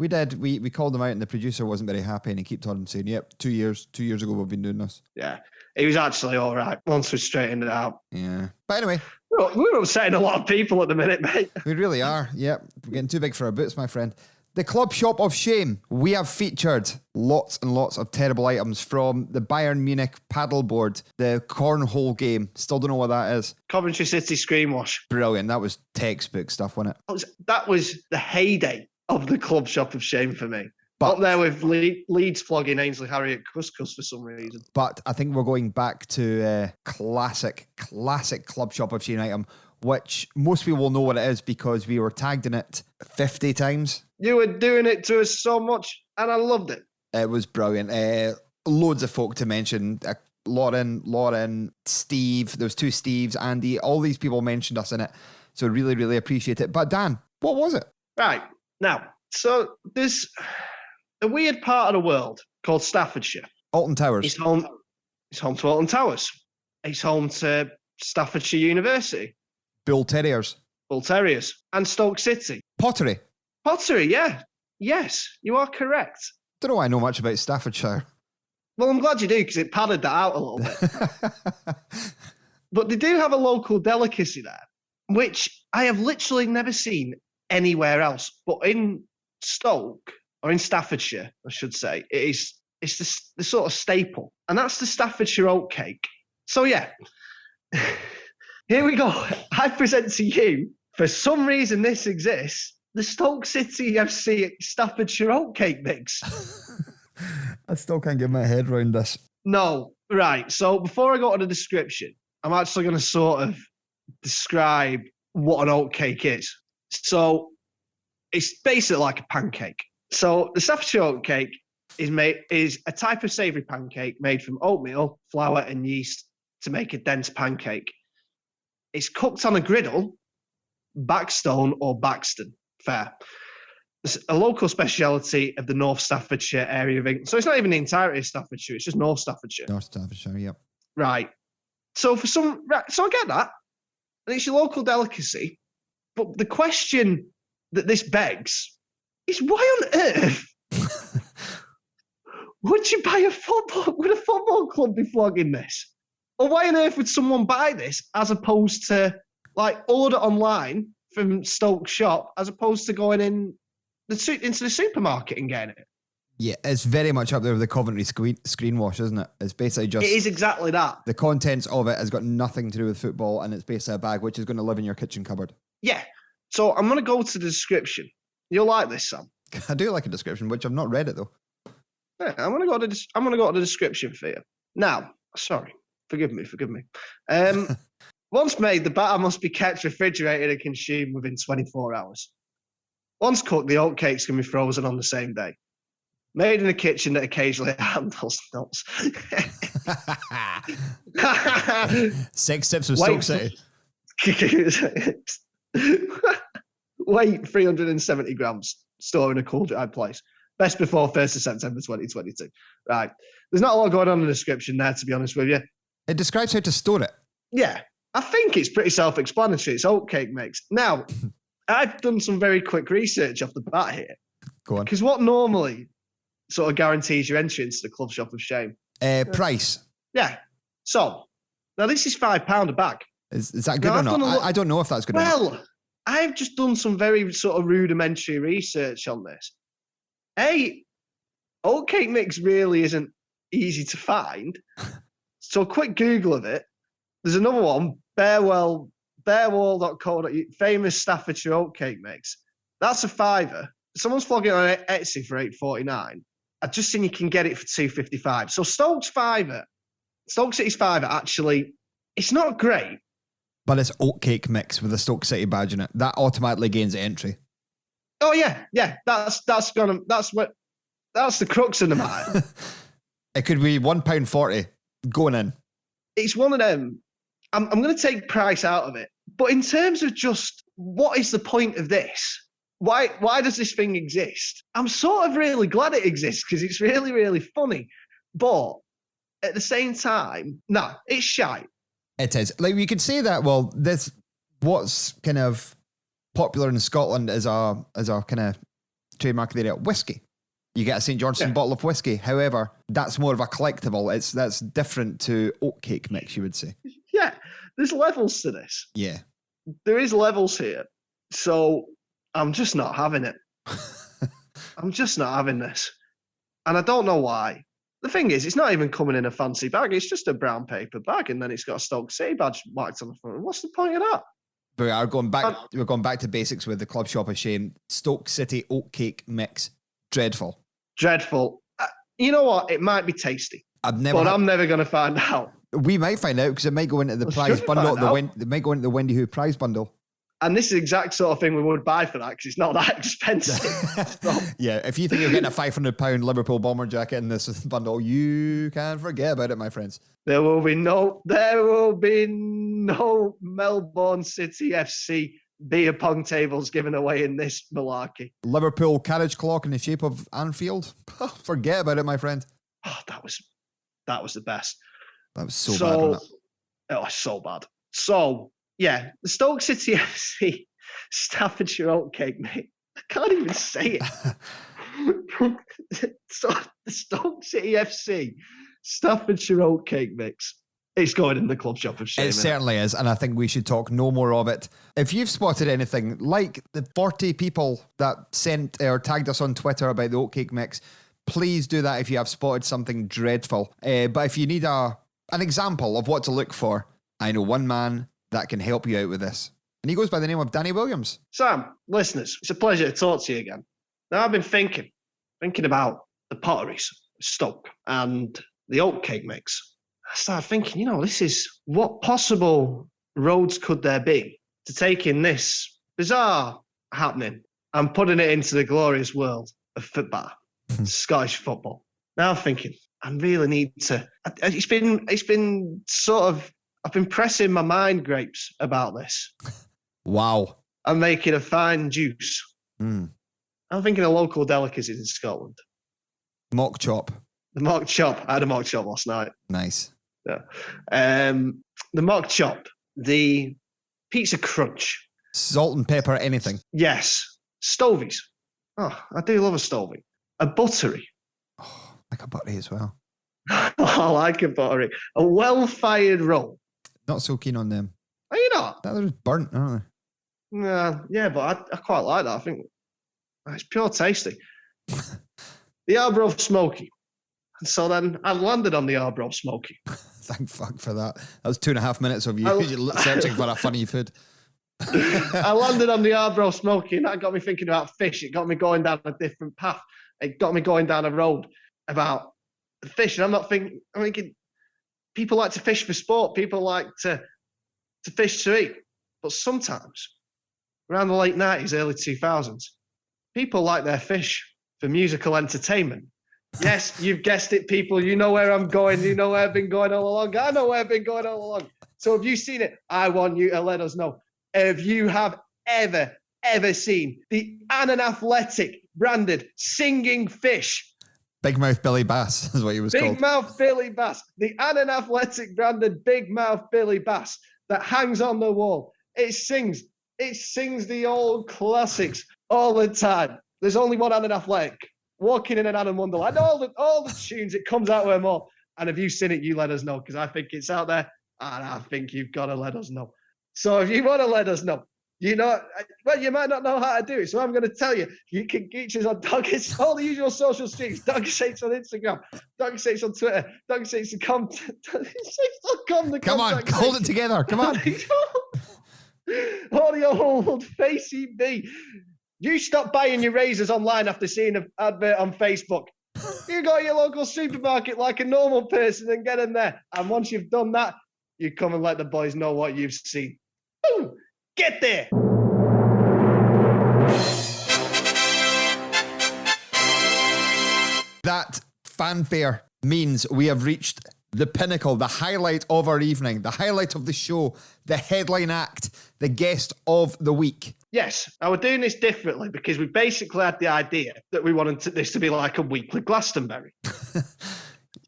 We did. We called him out, and the producer wasn't very happy, and he kept on saying, "Yep, 2 years. 2 years ago, we've been doing this." Yeah, he was actually all right once we straightened it out. Yeah. But anyway, we're upsetting a lot of people at the minute, mate. we really are. Yep, we're getting too big for our boots, my friend. The Club Shop of Shame. We have featured lots and lots of terrible items, from the Bayern Munich paddleboard, the cornhole game. Still don't know what that is. Coventry City screen wash. Brilliant. That was textbook stuff, wasn't it? That was the heyday of the Club Shop of Shame for me. But, up there with Leeds flogging Ainsley Harriet Couscous for some reason. But I think we're going back to a classic Club Shop of Shame item, which most people will know what it is because we were tagged in it 50 times. You were doing it to us so much, and I loved it. It was brilliant. Loads of folk to mention. Lauren, Steve. There was 2 Steves, Andy. All these people mentioned us in it. So really, really appreciate it. But Dan, what was it? Right. Now, so there's a weird part of the world called Staffordshire. Alton Towers. It's home to Alton Towers. It's home to Staffordshire University. Bull Terriers. And Stoke City. Pottery, Yeah. Yes, you are correct. don't know why I know much about Staffordshire. Well, I'm glad you do, because it padded that out a little bit. But they do have a local delicacy there, which I have literally never seen anywhere else. But in Stoke, or in Staffordshire, I should say, it's the sort of staple. And that's the Staffordshire oatcake. So, yeah. Here we go. I present to you, for some reason this exists, the Stoke City FC Staffordshire oatcake mix. I still can't get my head around this. No, right. So before I go to the description, I'm actually going to sort of describe what an oatcake is. So it's basically like a pancake. So the Staffordshire oatcake is a type of savoury pancake made from oatmeal, flour, and yeast to make a dense pancake. It's cooked on a griddle, Backstone or Baxton. Fair. It's a local speciality of the North Staffordshire area of England. So it's not even the entirety of Staffordshire, it's just North Staffordshire. North Staffordshire, yep. Right. So so I get that. And it's your local delicacy. But the question that this begs is, why on earth would you buy a football club be flogging this? Or why on earth would someone buy this as opposed to order online from Stoke shop as opposed to going into the supermarket and getting it? Yeah, it's very much up there with the Coventry screen wash, isn't it? It's basically just... It is exactly that. The contents of it has got nothing to do with football, and it's basically a bag which is going to live in your kitchen cupboard. Yeah. So I'm going to go to the description. You'll like this, Sam. I do like a description, which I've not read it, though. Yeah, I'm going to go to the description for you. Now, sorry. Forgive me. Once made, the batter must be kept refrigerated and consumed within 24 hours. Once cooked, the oatcakes can be frozen on the same day. Made in a kitchen that occasionally handles nuts. 6 tips of Stoke City. Weight 370 grams. Store in a cool dry place. Best before 1st of September 2022. Right. There's not a lot going on in the description there, to be honest with you. It describes how to store it. Yeah. I think it's pretty self-explanatory. It's oatcake mix. Now, I've done some very quick research off the bat here. Go on. Because what normally sort of guarantees your entry into the Club Shop of Shame? Price. Yeah. So, now this is £5 a bag. Is that good or not? I don't know if that's good or not. Well, I've just done some very sort of rudimentary research on this. Oatcake mix really isn't easy to find. So a quick Google of it. There's another one, Bearwall.co.uk, famous Staffordshire oatcake mix. That's a £5. Someone's flogging on Etsy for $8.49. I've just seen you can get it for $2.55. So Stoke City's £5 actually, it's not great. But it's oatcake mix with a Stoke City badge in it. That automatically gains entry. Oh yeah. That's the crux of the matter. It could be £1.40 going in. It's one of them. I'm going to take price out of it. But in terms of just what is the point of this? Why does this thing exist? I'm sort of really glad it exists because it's really, really funny. But at the same time, no, it's shite. It is. Like, you could say that, well, what's kind of popular in Scotland is a kind of trademark of the area, whiskey. You get a St. Johnstone bottle of whiskey. However, that's more of a collectible. That's different to oatcake mix, you would say. Yeah, there's levels to this. Yeah. There is levels here. So I'm just not having it. I'm just not having this. And I don't know why. The thing is, it's not even coming in a fancy bag. It's just a brown paper bag, and then it's got a Stoke City badge marked on the front. What's the point of that? We are going back. We're going back to basics with the Club Shop of Shame. Stoke City oatcake mix. Dreadful. You know what? It might be tasty. I'm never going to find out. We might find out because it might go into the prize bundle. It might go into the Wendy Who prize bundle. And this is the exact sort of thing we would buy for that because it's not that expensive. Yeah, if you think you're getting a £500 Liverpool bomber jacket in this bundle, you can forget about it, my friends. There will be no Melbourne City FC beer pong tables given away in this malarkey. Liverpool carriage clock in the shape of Anfield. Forget about it, my friend. Oh, that was the best. That was so bad. Wasn't it? Oh, so bad. So, yeah, the Stoke City FC Staffordshire oatcake, mate. I can't even say it. So, the Stoke City FC Staffordshire oatcake mix. It's going in the Club Shop of Shame. It certainly is, and I think we should talk no more of it. If you've spotted anything, like the 40 people that sent or tagged us on Twitter about the oatcake mix, please do that if you have spotted something dreadful. But if you need an example of what to look for, I know one man that can help you out with this. And he goes by the name of Danny Williams. Sam, listeners, it's a pleasure to talk to you again. Now, I've been thinking about the potteries, Stoke, and the oatcake mix. I started thinking, what possible roads could there be to taking this bizarre happening and putting it into the glorious world of football, Scottish football. Now I'm thinking, I really need to. It's been sort of. I've been pressing my mind grapes about this. Wow. I'm making a fine juice. I'm thinking of local delicacies in Scotland. Mock chop. The mock chop. I had a mock chop last night. Nice. Yeah. The mock chop, the pizza crunch. Salt and pepper, anything. Yes. Stovies. Oh, I do love a stovey. A buttery. Oh, like a buttery as well. I like a buttery. A well-fired roll. Not so keen on them. Are you not? They're just burnt, aren't they? Yeah, but I quite like that. I think it's pure tasty. The Arbroath Smoky. And so then I landed on the Arbroath Smoky. Thank fuck for that. That was 2.5 minutes of you searching for a funny food. I landed on the Arbroath Smoky, and that got me thinking about fish. It got me going down a different path. It got me going down a road about fish. And I'm thinking people like to fish for sport. People like to fish to eat. But sometimes, around the late 90s, early 2000s, people like their fish for musical entertainment. Yes, you've guessed it, people. You know where I'm going. You know where I've been going all along. I know where I've been going all along. So have you seen it? I want you to let us know. If you have ever seen the Athletic branded singing fish. Big Mouth Billy Bass is what he was called. Big Mouth Billy Bass. The Athletic branded Big Mouth Billy Bass that hangs on the wall. It sings the old classics all the time. There's only one Athletic. Walking in an Adam Wonderland, all the tunes, it comes out with them all. And if you've seen it, you let us know, because I think it's out there, and I think you've got to let us know. So if you want to let us know, you might not know how to do it, so I'm going to tell you. You can reach us on Doggies, all the usual social streams, Doggies on Instagram, Doggies on Twitter, Doggies.com. Come on, hold it together, come on. All the old facey B. You stop buying your razors online after seeing an advert on Facebook. You go to your local supermarket like a normal person and get in there. And once you've done that, you come and let the boys know what you've seen. Boom! Get there! That fanfare means we have reached the pinnacle, the highlight of our evening, the highlight of the show, the headline act, the guest of the week. Yes, now we're doing this differently because we basically had the idea that we wanted this to be like a weekly Glastonbury,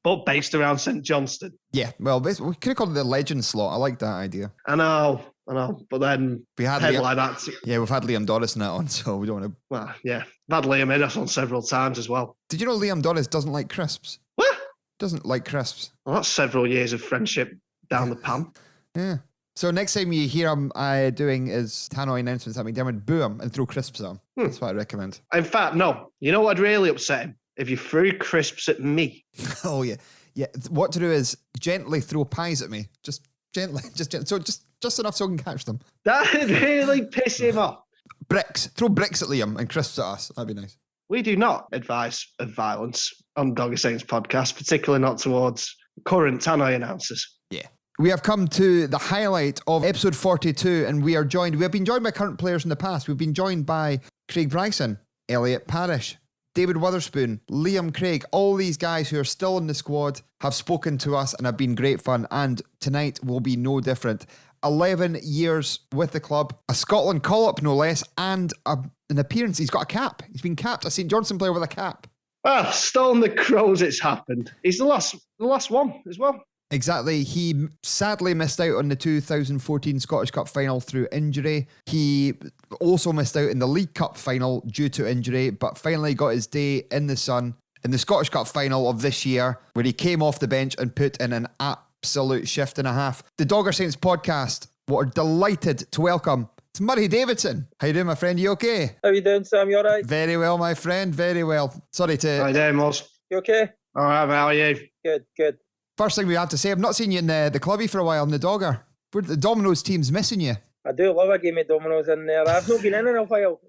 but based around St Johnstone. Yeah, well, we could have called it the legend slot. I like that idea. I know. I know. But then We had headline that. Yeah, we've had Liam Doris in that on, so we don't want to. Well, yeah. I've had Liam in us on several times as well. Did you know Liam Doris doesn't like crisps? What? Doesn't like crisps. Well, that's several years of friendship down the pan. Yeah. So next time you hear him doing his tannoy announcements at McDermott, boo him and throw crisps at him. That's what I recommend. In fact, no. You know what would really upset him? If you threw crisps at me. Oh, yeah. Yeah. What to do is gently throw pies at me. Just gently. So just enough so I can catch them. That'd really piss him off. Bricks. Throw bricks at Liam and crisps at us. That'd be nice. We do not advise of violence on Doggy Saints podcast, particularly not towards current tannoy announcers. Yeah. We have come to the highlight of episode 42, and we have been joined by current players in the past. We've been joined by Craig Bryson, Elliot Parrish, David Witherspoon, Liam Craig. All these guys who are still in the squad have spoken to us and have been great fun, and tonight will be no different. 11 years with the club, a Scotland call-up no less, and an appearance. He's got a cap. He's been capped. A St Johnstone player with a cap. Well, Stone the Crows, it's happened. He's the last one as well. Exactly. He sadly missed out on the 2014 Scottish Cup final through injury. He also missed out in the League Cup final due to injury, but finally got his day in the sun in the Scottish Cup final of this year, where he came off the bench and put in an absolute shift and a half. The Dogger Saints podcast, we're delighted to welcome. It's Murray Davidson. How you doing, my friend? You okay? How you doing, Sam? You all right? Very well, my friend. Very well. Sorry to... How you doing, Moz? You okay? All right, how are you? Good. First thing we have to say, I've not seen you in the clubby for a while in the Dogger. The Dominoes team's missing you. I do love a game of dominoes in there. I've not been in a while,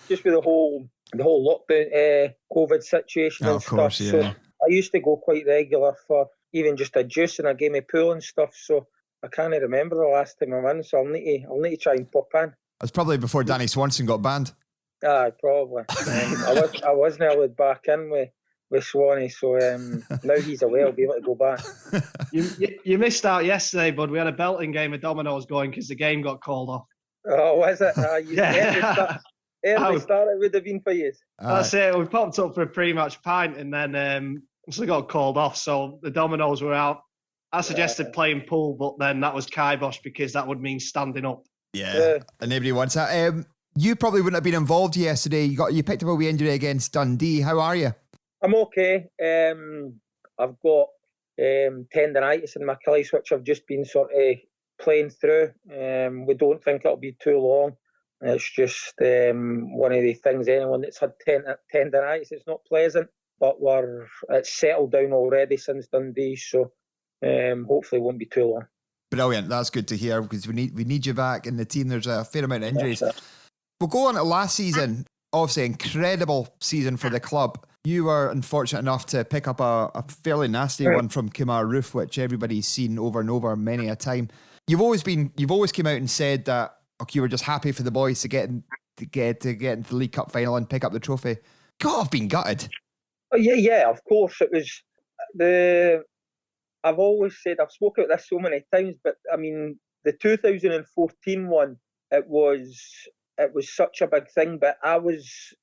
just with the whole lockdown, COVID situation and stuff. Yeah. So I used to go quite regular for even just a juice and a game of pool and stuff. So I can't remember the last time I went. So I'll need to try and pop in. That's probably before Danny Swanson got banned. Probably. I wasn't allowed back in with Swanee, so now he's away, I'll be able to go back. You missed out yesterday, bud. We had a belting game of dominoes going because the game got called off. Oh, was it? Yeah. Early start it would have been for you. That's it. We popped up for a pre-match pint and then so got called off. So the dominoes were out. I suggested playing pool, but then that was kibosh because that would mean standing up. Yeah. And nobody wants that. You probably wouldn't have been involved yesterday. You picked up a wee injury against Dundee. How are you? I'm okay. I've got tendinitis in my Achilles, which I've just been sort of playing through. We don't think it'll be too long. It's just one of the things, anyone that's had tendinitis, it's not pleasant, but it's settled down already since Dundee, so hopefully it won't be too long. Brilliant. That's good to hear because we need you back in the team. There's a fair amount of injuries. We'll go on to last season. Obviously, incredible season for the club. You were unfortunate enough to pick up a fairly nasty one from Kumar Roof, which everybody's seen over and over many a time. You've always come out and said that you were just happy for the boys to get into the League Cup final and pick up the trophy. God, I've been gutted. Oh, yeah, of course. It was I've always said, I've spoken about this so many times, but I mean, the 2014 one, it was such a big thing, but I was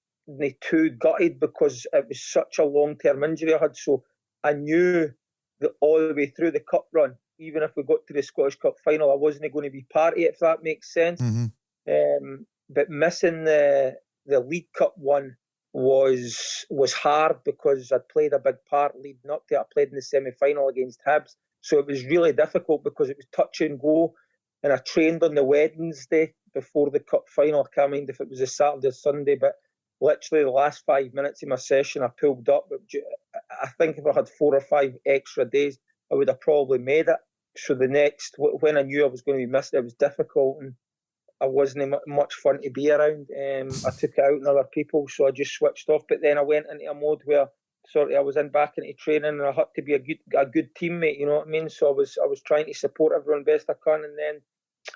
too gutted because it was such a long-term injury I had. So I knew that all the way through the cup run, even if we got to the Scottish Cup final, I wasn't going to be part of it, if that makes sense. Mm-hmm. But missing the League Cup one was hard because I'd played a big part leading up to it. I played in the semi-final against Hibs. So it was really difficult because it was touch and go. And I trained on the Wednesday before the cup final. I can't mind if it was a Saturday or Sunday, but literally the last 5 minutes of my session, I pulled up. I think if I had 4 or 5 extra days, I would have probably made it. So when I knew I was going to be missed, it was difficult and I wasn't much fun to be around. I took it out on other people, so I just switched off. But then I went into a mode where I was back into training and I had to be a good teammate, you know what I mean? So I was trying to support everyone best I can, and then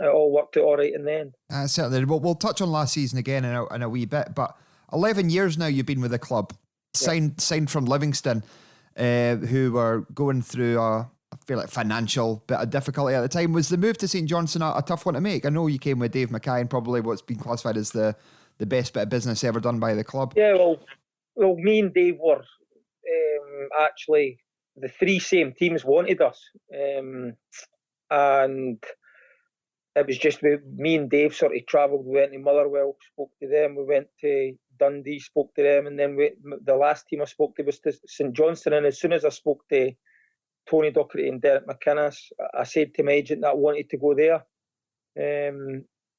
it all worked out all right in the end. Certainly. We'll touch on last season again in a wee bit, but 11 years now you've been with the club, signed from Livingston, who were going through I feel like financial bit of difficulty at the time. Was the move to St Johnstone a tough one to make? I know you came with Dave Mackay and probably what's been classified as the best bit of business ever done by the club. Yeah, well, me and Dave were actually the 3 same teams wanted us, and it was just me and Dave sort of travelled. We went to Motherwell, spoke to them. We went to Dundee, spoke to them, and then the last team I spoke to was to St Johnstone. And as soon as I spoke to Tony Docherty and Derek McInnes, I said to my agent that I wanted to go there.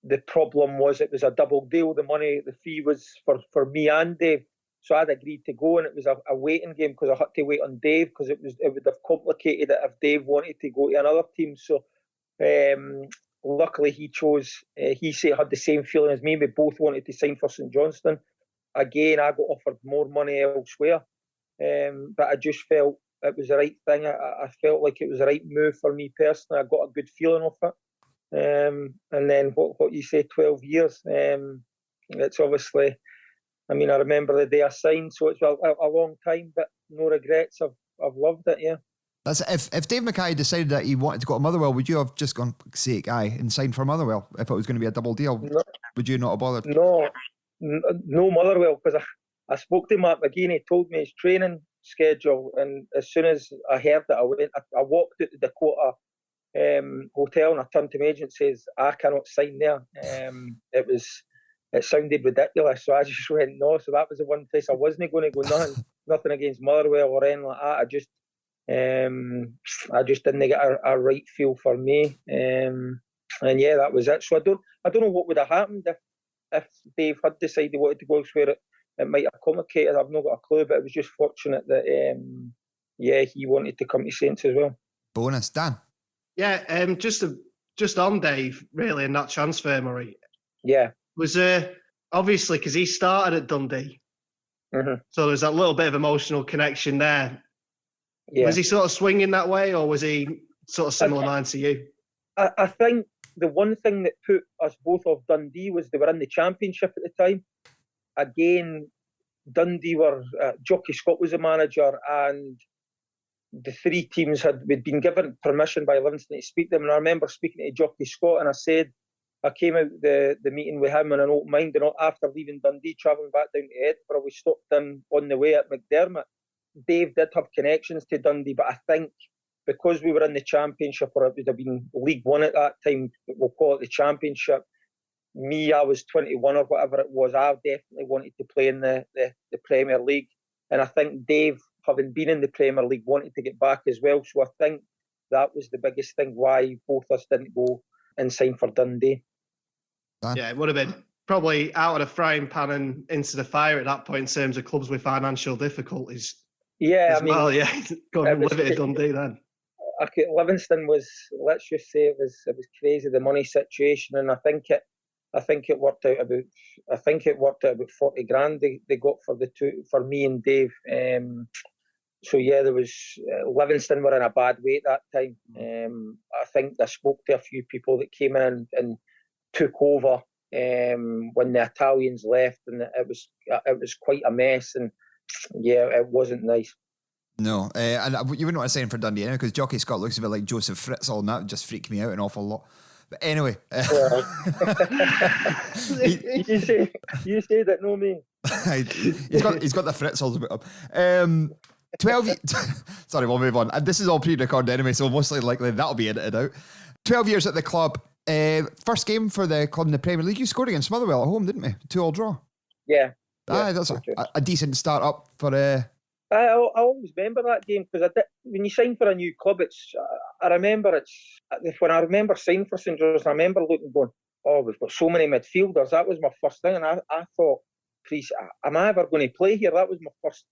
The problem was it was a double deal. The fee was for me and Dave. So I'd agreed to go, and it was a waiting game because I had to wait on Dave because it would have complicated it if Dave wanted to go to another team. So luckily he chose. He had the same feeling as me. We both wanted to sign for St Johnstone. Again, I got offered more money elsewhere, but I just felt it was the right thing. I felt like it was the right move for me personally. I got a good feeling of it. And then what you say, 12 years. It's obviously. I mean, I remember the day I signed, so it's a long time, but no regrets. I've loved it, yeah. That's if Dave Mackay decided that he wanted to go to Motherwell, would you have just gone, sake, and signed for Motherwell if it was going to be a double deal? No, would you not have bothered? No Motherwell, because I spoke to Mark McGee. He told me his training schedule, and as soon as I heard that, I walked out the Dakota hotel, and I turned to my agent and says, I cannot sign there. It sounded ridiculous, so I just went no. So that was the one place I wasn't going to go. Nothing against Motherwell or anything like that. I just didn't get a right feel for me, and yeah, that was it. So I don't know what would have happened if Dave had decided he wanted to go elsewhere. It might have complicated. I've not got a clue, but it was just fortunate that he wanted to come to Saints as well. Bonus, Dan. Yeah, just on Dave really in that transfer, Murray. Yeah. Was obviously because he started at Dundee, so there's that little bit of emotional connection there. Yeah. Was he sort of swinging that way, or was he sort of similar mind to you? I think the one thing that put us both off Dundee was they were in the Championship at the time. Again, Dundee were Jockey Scott was the manager, and the three teams had been given permission by Livingston to speak to them. And I remember speaking to Jockey Scott, and I came out the meeting with him in an open mind, and after leaving Dundee, travelling back down to Edinburgh, we stopped in on the way at McDermott. Dave did have connections to Dundee, but I think because we were in the Championship, or it would have been League One at that time, we'll call it the Championship, I was 21 or whatever it was, I definitely wanted to play in the Premier League. And I think Dave, having been in the Premier League, wanted to get back as well. So I think that was the biggest thing why both of us didn't go and sign for Dundee. Yeah, it would have been probably out of the frying pan and into the fire at that point in terms of clubs with financial difficulties. Yeah, I mean, going and live it at Dundee then. Livingston was, let's just say, it was crazy, the money situation, and I think it worked out about 40 grand they got for me and Dave. So yeah, there was Livingston were in a bad way at that time. I think I spoke to a few people that came in and took over when the Italians left, and it was quite a mess, and yeah, it wasn't nice. No, and you wouldn't want to sign for Dundee anyway, because Jockey Scott looks a bit like Joseph Fritzl, and that would just freak me out an awful lot. But anyway, you say that, no me. he's got the Fritzls about him. 12 sorry, we'll move on. And this is all pre-recorded anyway, so most likely that'll be edited out. 12 years at the club. First game for the club in the Premier League. You scored against Motherwell at home, didn't we? 2-2 draw. Yeah. That's a decent start up for. I always remember that game because when you sign for a new club, when I remember signing for St Johnstone, I remember looking going, oh, we've got so many midfielders. That was my first thing, and I thought, please, am I ever going to play here? That was my first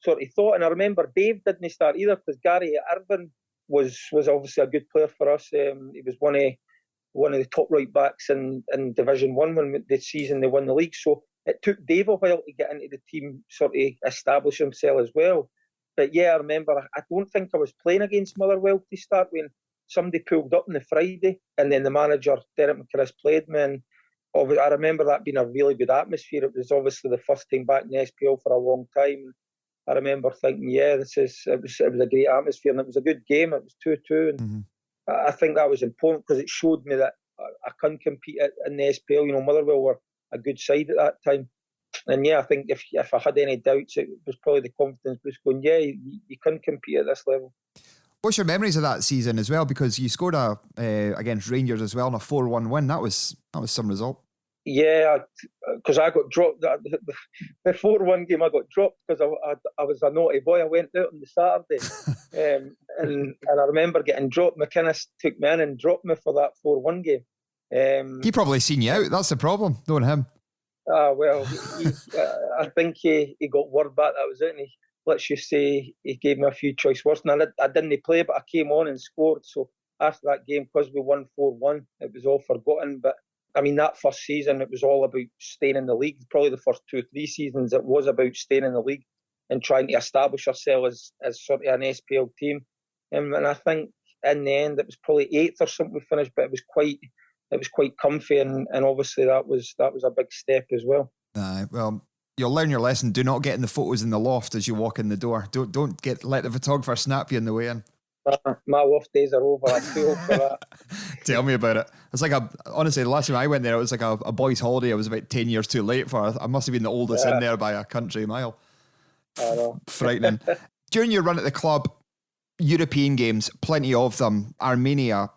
sort of thought. And I remember Dave didn't start either because Gary Irvin was obviously a good player for us. He was one of the top right backs in Division 1 when the season they won the league. So it took Dave a while to get into the team, sort of establish himself as well. But yeah, I remember, I don't think I was playing against Motherwell to start when somebody pulled up on the Friday, and then the manager, Derek McInnes, played me. And I remember that being a really good atmosphere. It was obviously the first time back in the SPL for a long time. I remember thinking, yeah, it was a great atmosphere, and it was a good game. It was 2-2, and I think that was important because it showed me that I can compete in the SPL. You know, Motherwell were a good side at that time, and yeah, I think if I had any doubts, it was probably the confidence was going, yeah, you can compete at this level. What's your memories of that season as well? Because you scored against Rangers as well in a 4-1 win. That was some result. Yeah, because I got dropped. The 4-1 game, I got dropped because I was a naughty boy. I went out on the Saturday, and I remember getting dropped. McInnes took me in and dropped me for that 4-1 game. He probably seen you out. That's the problem, knowing him. Well, I think he got word back that was it, and let's just say he gave me a few choice words. And I didn't play, but I came on and scored. So after that game, because we won 4-1, it was all forgotten. But I mean, that first season, it was all about staying in the league. Probably the first 2 or 3 seasons, it was about staying in the league and trying to establish ourselves as sort of an SPL team. And I think in the end, it was probably 8th or something we finished, but it was quite comfy, and obviously that was a big step as well. Well, you'll learn your lesson. Do not get in the photos in the loft as you walk in the door. Don't let the photographer snap you on the way in. My loft days are over. I'm too old for that. Tell me about it. It's like honestly, the last time I went there, it was like a boys' holiday. I was about 10 years too late for. I must have been the oldest in there by a country mile. I know. Frightening. During your run at the club, European games, plenty of them. Armenia,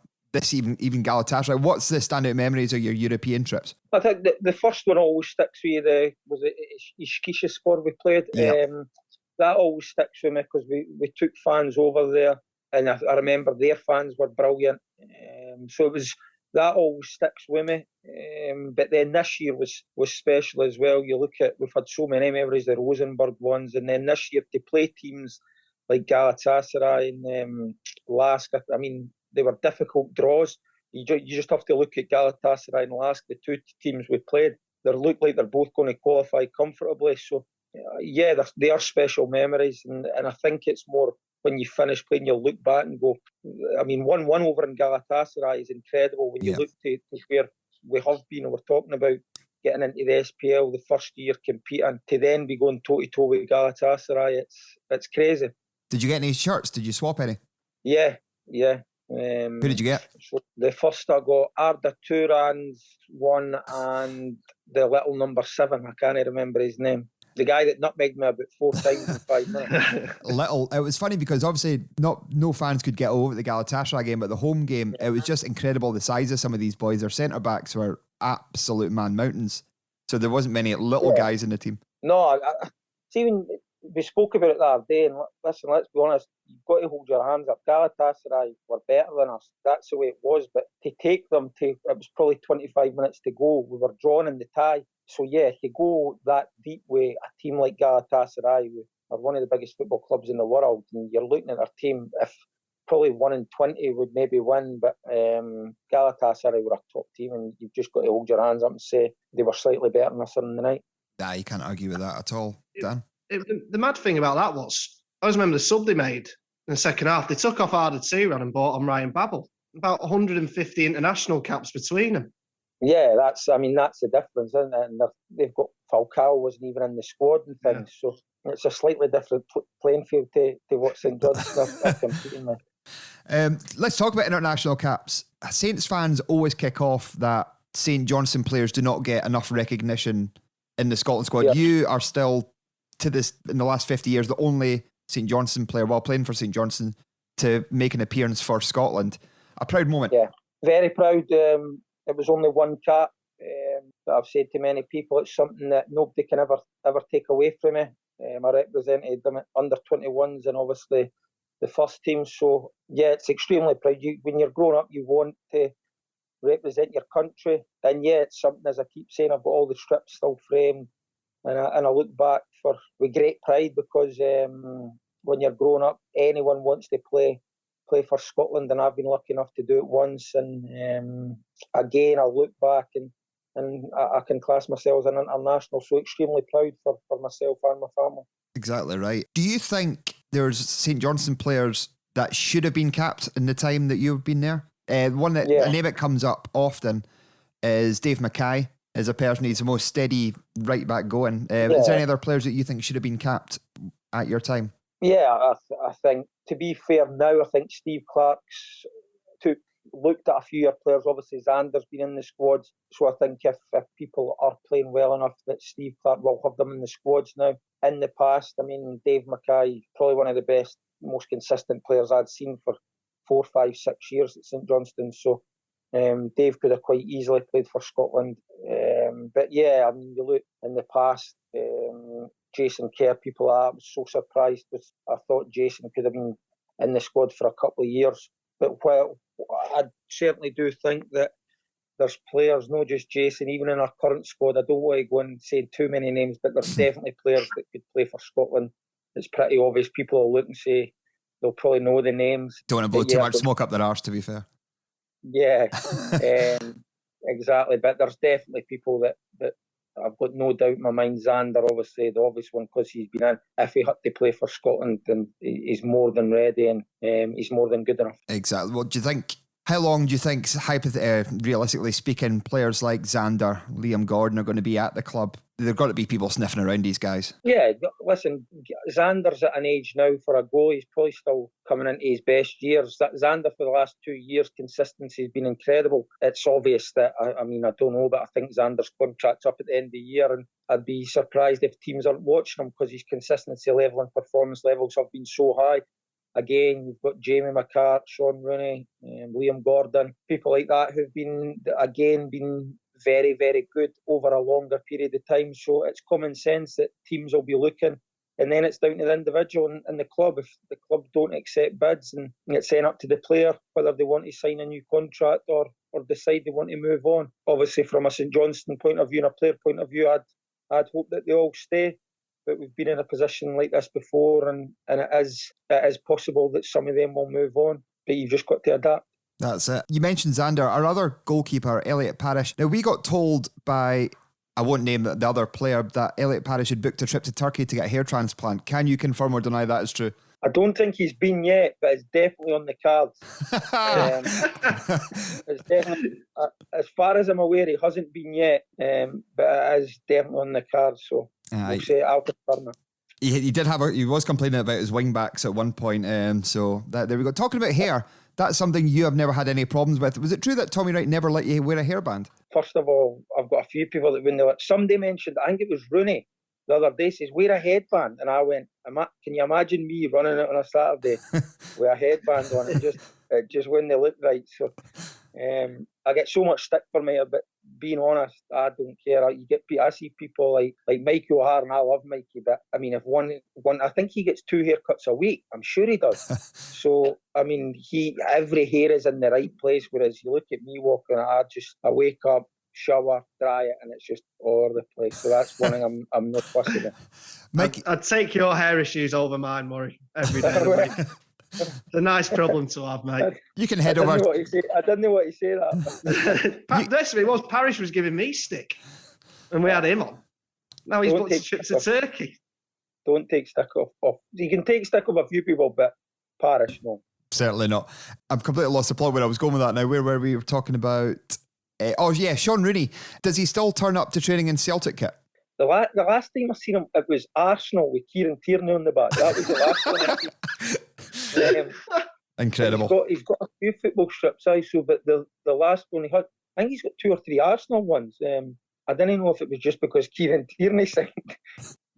even Galatasaray. What's the standout memories of your European trips? I think the first one always sticks with you. Was it Ishkishspor we played? Yeah. That always sticks with me because we took fans over there, and I remember their fans were brilliant. So that always sticks with me. But then this year was special as well. You look at, we've had so many memories, the Rosenborg ones, and then this year to play teams like Galatasaray and Lask. I mean, they were difficult draws. You just have to look at Galatasaray and Lask, the 2 teams we played. They look like they're both going to qualify comfortably. So, yeah, they are special memories. And I think it's more when you finish playing, you'll look back and go, I mean, 1-1 over in Galatasaray is incredible. When you look to where we have been, and we're talking about getting into the SPL the first year competing, to then be going toe-to-toe with Galatasaray, it's crazy. Did you get any shirts? Did you swap any? Yeah. Who did you get? So the first I got Arda Turan's one, and the little number 7, I can't remember his name. The guy that nutmegged me about 4 times in 5 minutes. It was funny because obviously no fans could get over the Galatasaray game, but the home game, it was just incredible the size of some of these boys. Their centre backs were absolute man mountains. So there wasn't many little guys in the team. No, see, when we spoke about it the other day, and listen, let's be honest, you've got to hold your hands up. Galatasaray were better than us. That's the way it was. But to take them it was probably 25 minutes to go. We were drawn in the tie. So yeah, to go that deep with a team like Galatasaray, who are one of the biggest football clubs in the world, and you're looking at our team, if probably 1 in 20 would maybe win, but Galatasaray were a top team, and you've just got to hold your hands up and say they were slightly better than us on the night. Nah, you can't argue with that at all, Dan. The mad thing about that was, I always remember the sub they made in the second half. They took off Arda Turan and bought on Ryan Babel. About 150 international caps between them. Yeah, that's the difference, isn't it? And they've got Falcao wasn't even in the squad and things, so it's a slightly different playing field to what St Johnstone are competing with. Let's talk about international caps. Saints fans always kick off that St Johnstone players do not get enough recognition in the Scotland squad. Yeah. You are still, in the last 50 years, the only St Johnstone player, while playing for St Johnstone, to make an appearance for Scotland. A proud moment. Yeah, very proud. It was only one cap, but I've said to many people, it's something that nobody can ever take away from me. I represented them at under 21s and obviously the first team. So yeah, it's extremely proud. When you're growing up, you want to represent your country, and yeah, it's something, as I keep saying, I've got all the strips still framed, and I look back with great pride because when you're growing up, anyone wants to play for Scotland, and I've been lucky enough to do it once. And again, I look back and I can class myself as an international, so extremely proud for myself and my family. Exactly right. Do you think there's St Johnstone players that should have been capped in the time that you've been there? A name that comes up often is Dave Mackay. As a person, he's the most steady right back going. Is there any other players that you think should have been capped at your time? Yeah, I think, to be fair now, I think Steve Clark's looked at a few of your players. Obviously, Xander's been in the squads, so I think if people are playing well enough, that Steve Clarke will have them in the squads now. In the past, I mean, Dave Mackay, probably one of the best, most consistent players I'd seen for 4, 5, 6 years at St Johnstone. So Dave could have quite easily played for Scotland. But yeah, I mean, you look in the past, Jason Kerr, people I was so surprised with. I thought Jason could have been in the squad for a couple of years. But while I certainly do think that there's players, not just Jason, even in our current squad, I don't want to go and say too many names, but there's definitely players that could play for Scotland. It's pretty obvious. People will look and say they'll probably know the names. Don't want to blow too much smoke up their arse, to be fair. Yeah, exactly. But there's definitely people that I've got no doubt in my mind. Xander, obviously, the obvious one, because he's been in. If he had to play for Scotland, then he's more than ready and he's more than good enough. Exactly. Well, do you think? How long do you think, realistically speaking, players like Xander, Liam Gordon are going to be at the club? There've got to be people sniffing around these guys. Yeah, listen, Xander's at an age now for a goalie. He's probably still coming into his best years. Xander, for the last 2 years, consistency has been incredible. It's obvious that, I mean, I don't know, but I think Xander's contract's up at the end of the year, and I'd be surprised if teams aren't watching him because his consistency level and performance levels have been so high. Again, you've got Jamie McCart, Sean Rooney, Liam Gordon, people like that who've been very, very good over a longer period of time. So it's common sense that teams will be looking. And then it's down to the individual and the club. If the club don't accept bids and it's sent up to the player whether they want to sign a new contract or decide they want to move on. Obviously, from a St Johnstone point of view and a player point of view, I'd hope that they all stay. But we've been in a position like this before, and it is possible that some of them will move on. But you've just got to adapt. That's it. You mentioned Xander, our other goalkeeper, Elliot Parish. Now, we got told by, I won't name the other player, that Elliot Parish had booked a trip to Turkey to get a hair transplant. Can you confirm or deny that is true? I don't think he's been yet, but it's definitely on the cards. It's definitely, as far as I'm aware, he hasn't been yet, but it is definitely on the cards. So we'll say I'll confirm it. He did have he was complaining about his wing backs at one point. So there we go. Talking about hair, that's something you have never had any problems with. Was it true that Tommy Wright never let you wear a hairband? First of all, I've got a few people that when they let somebody mentioned, I think it was Rooney the other day, says wear a headband, and I went, can you imagine me running it on a Saturday with a headband on? It just wouldn't look right. So I get so much stick for me, but being honest, I don't care. I see people like Mikey O'Hara, and I love Mikey, but I mean, if one, I think he gets 2 haircuts a week. I'm sure he does. So I mean, every hair is in the right place. Whereas you look at me walking, I wake up, shower, dry it, and it's just all over the place. So that's one thing I'm not fussy with. I'd take your hair issues over mine, Murray, every day of the week. It's a nice problem to have, mate. You can head over. I didn't know what you say that. This it was Parish was giving me stick, and we had him on. Now he's booked a trip to Turkey. Don't take stick off. You can take stick off a few people, but Parish, no. Certainly not. I've completely lost the plot where I was going with that now. Where were we? Were talking about? Sean Rooney. Does he still turn up to training in Celtic kit? The last time I seen him, it was Arsenal with Kieran Tierney on the back. That was the last time I seen. Incredible. He's got a few football strips, but the last one he had, I think he's got 2 or 3 Arsenal ones. I didn't know if it was just because Kieran Tierney signed,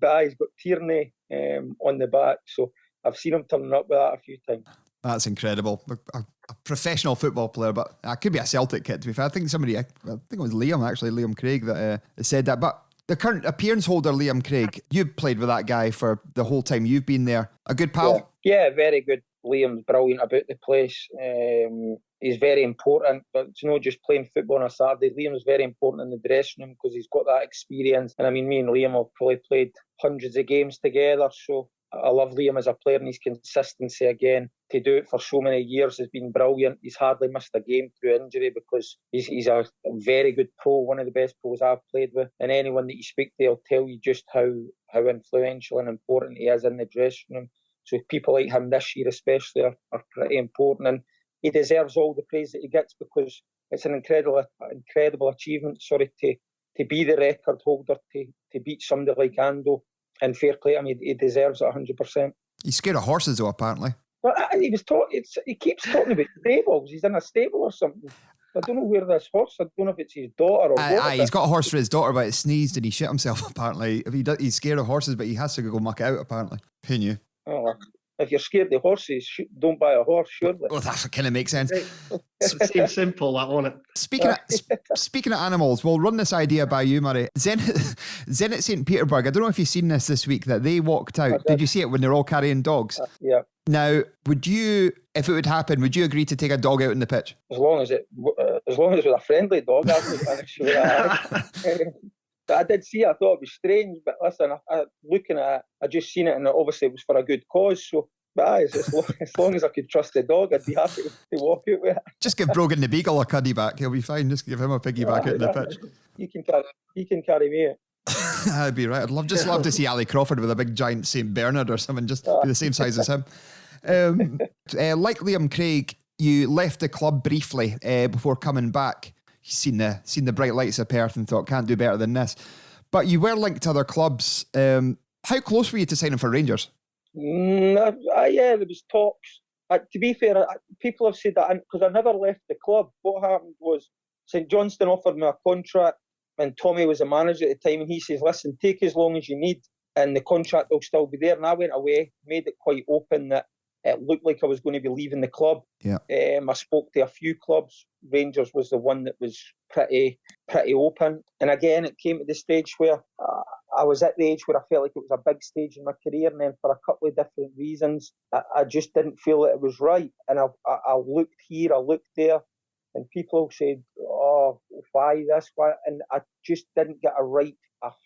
but he's got Tierney on the back. So I've seen him turning up with that a few times. That's incredible. A professional football player, but it could be a Celtic kit, to be fair. I think it was Liam Craig that said that. But the current appearance holder, Liam Craig, you've played with that guy for the whole time you've been there. A good pal? Yeah, very good. Liam's brilliant about the place. He's very important, but it's not just playing football on a Saturday. Liam's very important in the dressing room because he's got that experience. And I mean, me and Liam have probably played hundreds of games together, so I love Liam as a player, and his consistency again to do it for so many years has been brilliant. He's hardly missed a game through injury because he's a very good pro, one of the best pros I've played with. And anyone that you speak to will tell you just how influential and important he is in the dressing room. So people like him this year especially are pretty important, and he deserves all the praise that he gets because it's an incredible achievement. To be the record holder, to beat somebody like Ando. And fair play, I mean, he deserves it 100%. He's scared of horses, though, apparently. But he was talking. He keeps talking about stables. He's in a stable or something. I don't know where this horse. I don't know if it's his daughter or what. He's got a horse for his daughter, but it sneezed and he shit himself. Apparently, he's scared of horses, but he has to go muck it out. Apparently, who knew? Oh, if you're scared of horses, don't buy a horse. Surely. Well, that kind of makes sense. It seems simple, that, won't it? Speaking of animals, we'll run this idea by you, Murray. Zenit St. Petersburg, I don't know if you've seen this week, that they walked out. Did you see it when they're all carrying dogs? Yeah. Now, would you, if it would happen, would you agree to take a dog out in the pitch? As long as it was a friendly dog, I'm sure I did see it. I thought it was strange, but listen, looking at it, I just seen it, and obviously it was for a good cause. So, but as long as I could trust the dog, I'd be happy to walk out with it. Just give Brogan the Beagle a cuddy back; he'll be fine. Just give him a piggyback out in the pitch. He can carry me out. That'd be right. I'd love to see Ali Crawford with a big giant St. Bernard or something, just be the same size as him. Like Liam Craig, you left the club briefly before coming back. You've seen the bright lights of Perth and thought, can't do better than this. But you were linked to other clubs. How close were you to signing for Rangers? Yeah, there was talks. To be fair, people have said that because I never left the club. What happened was St Johnstone offered me a contract, and Tommy was a manager at the time, and he says, listen, take as long as you need, and the contract will still be there. And I went away, made it quite open that it looked like I was going to be leaving the club. Yeah. I spoke to a few clubs. Rangers was the one that was pretty open. And again, it came to the stage where I was at the age where I felt like it was a big stage in my career, and then for a couple of different reasons, I just didn't feel that it was right. And I looked here, I looked there, and people said, oh, why this, why? And I just didn't get a right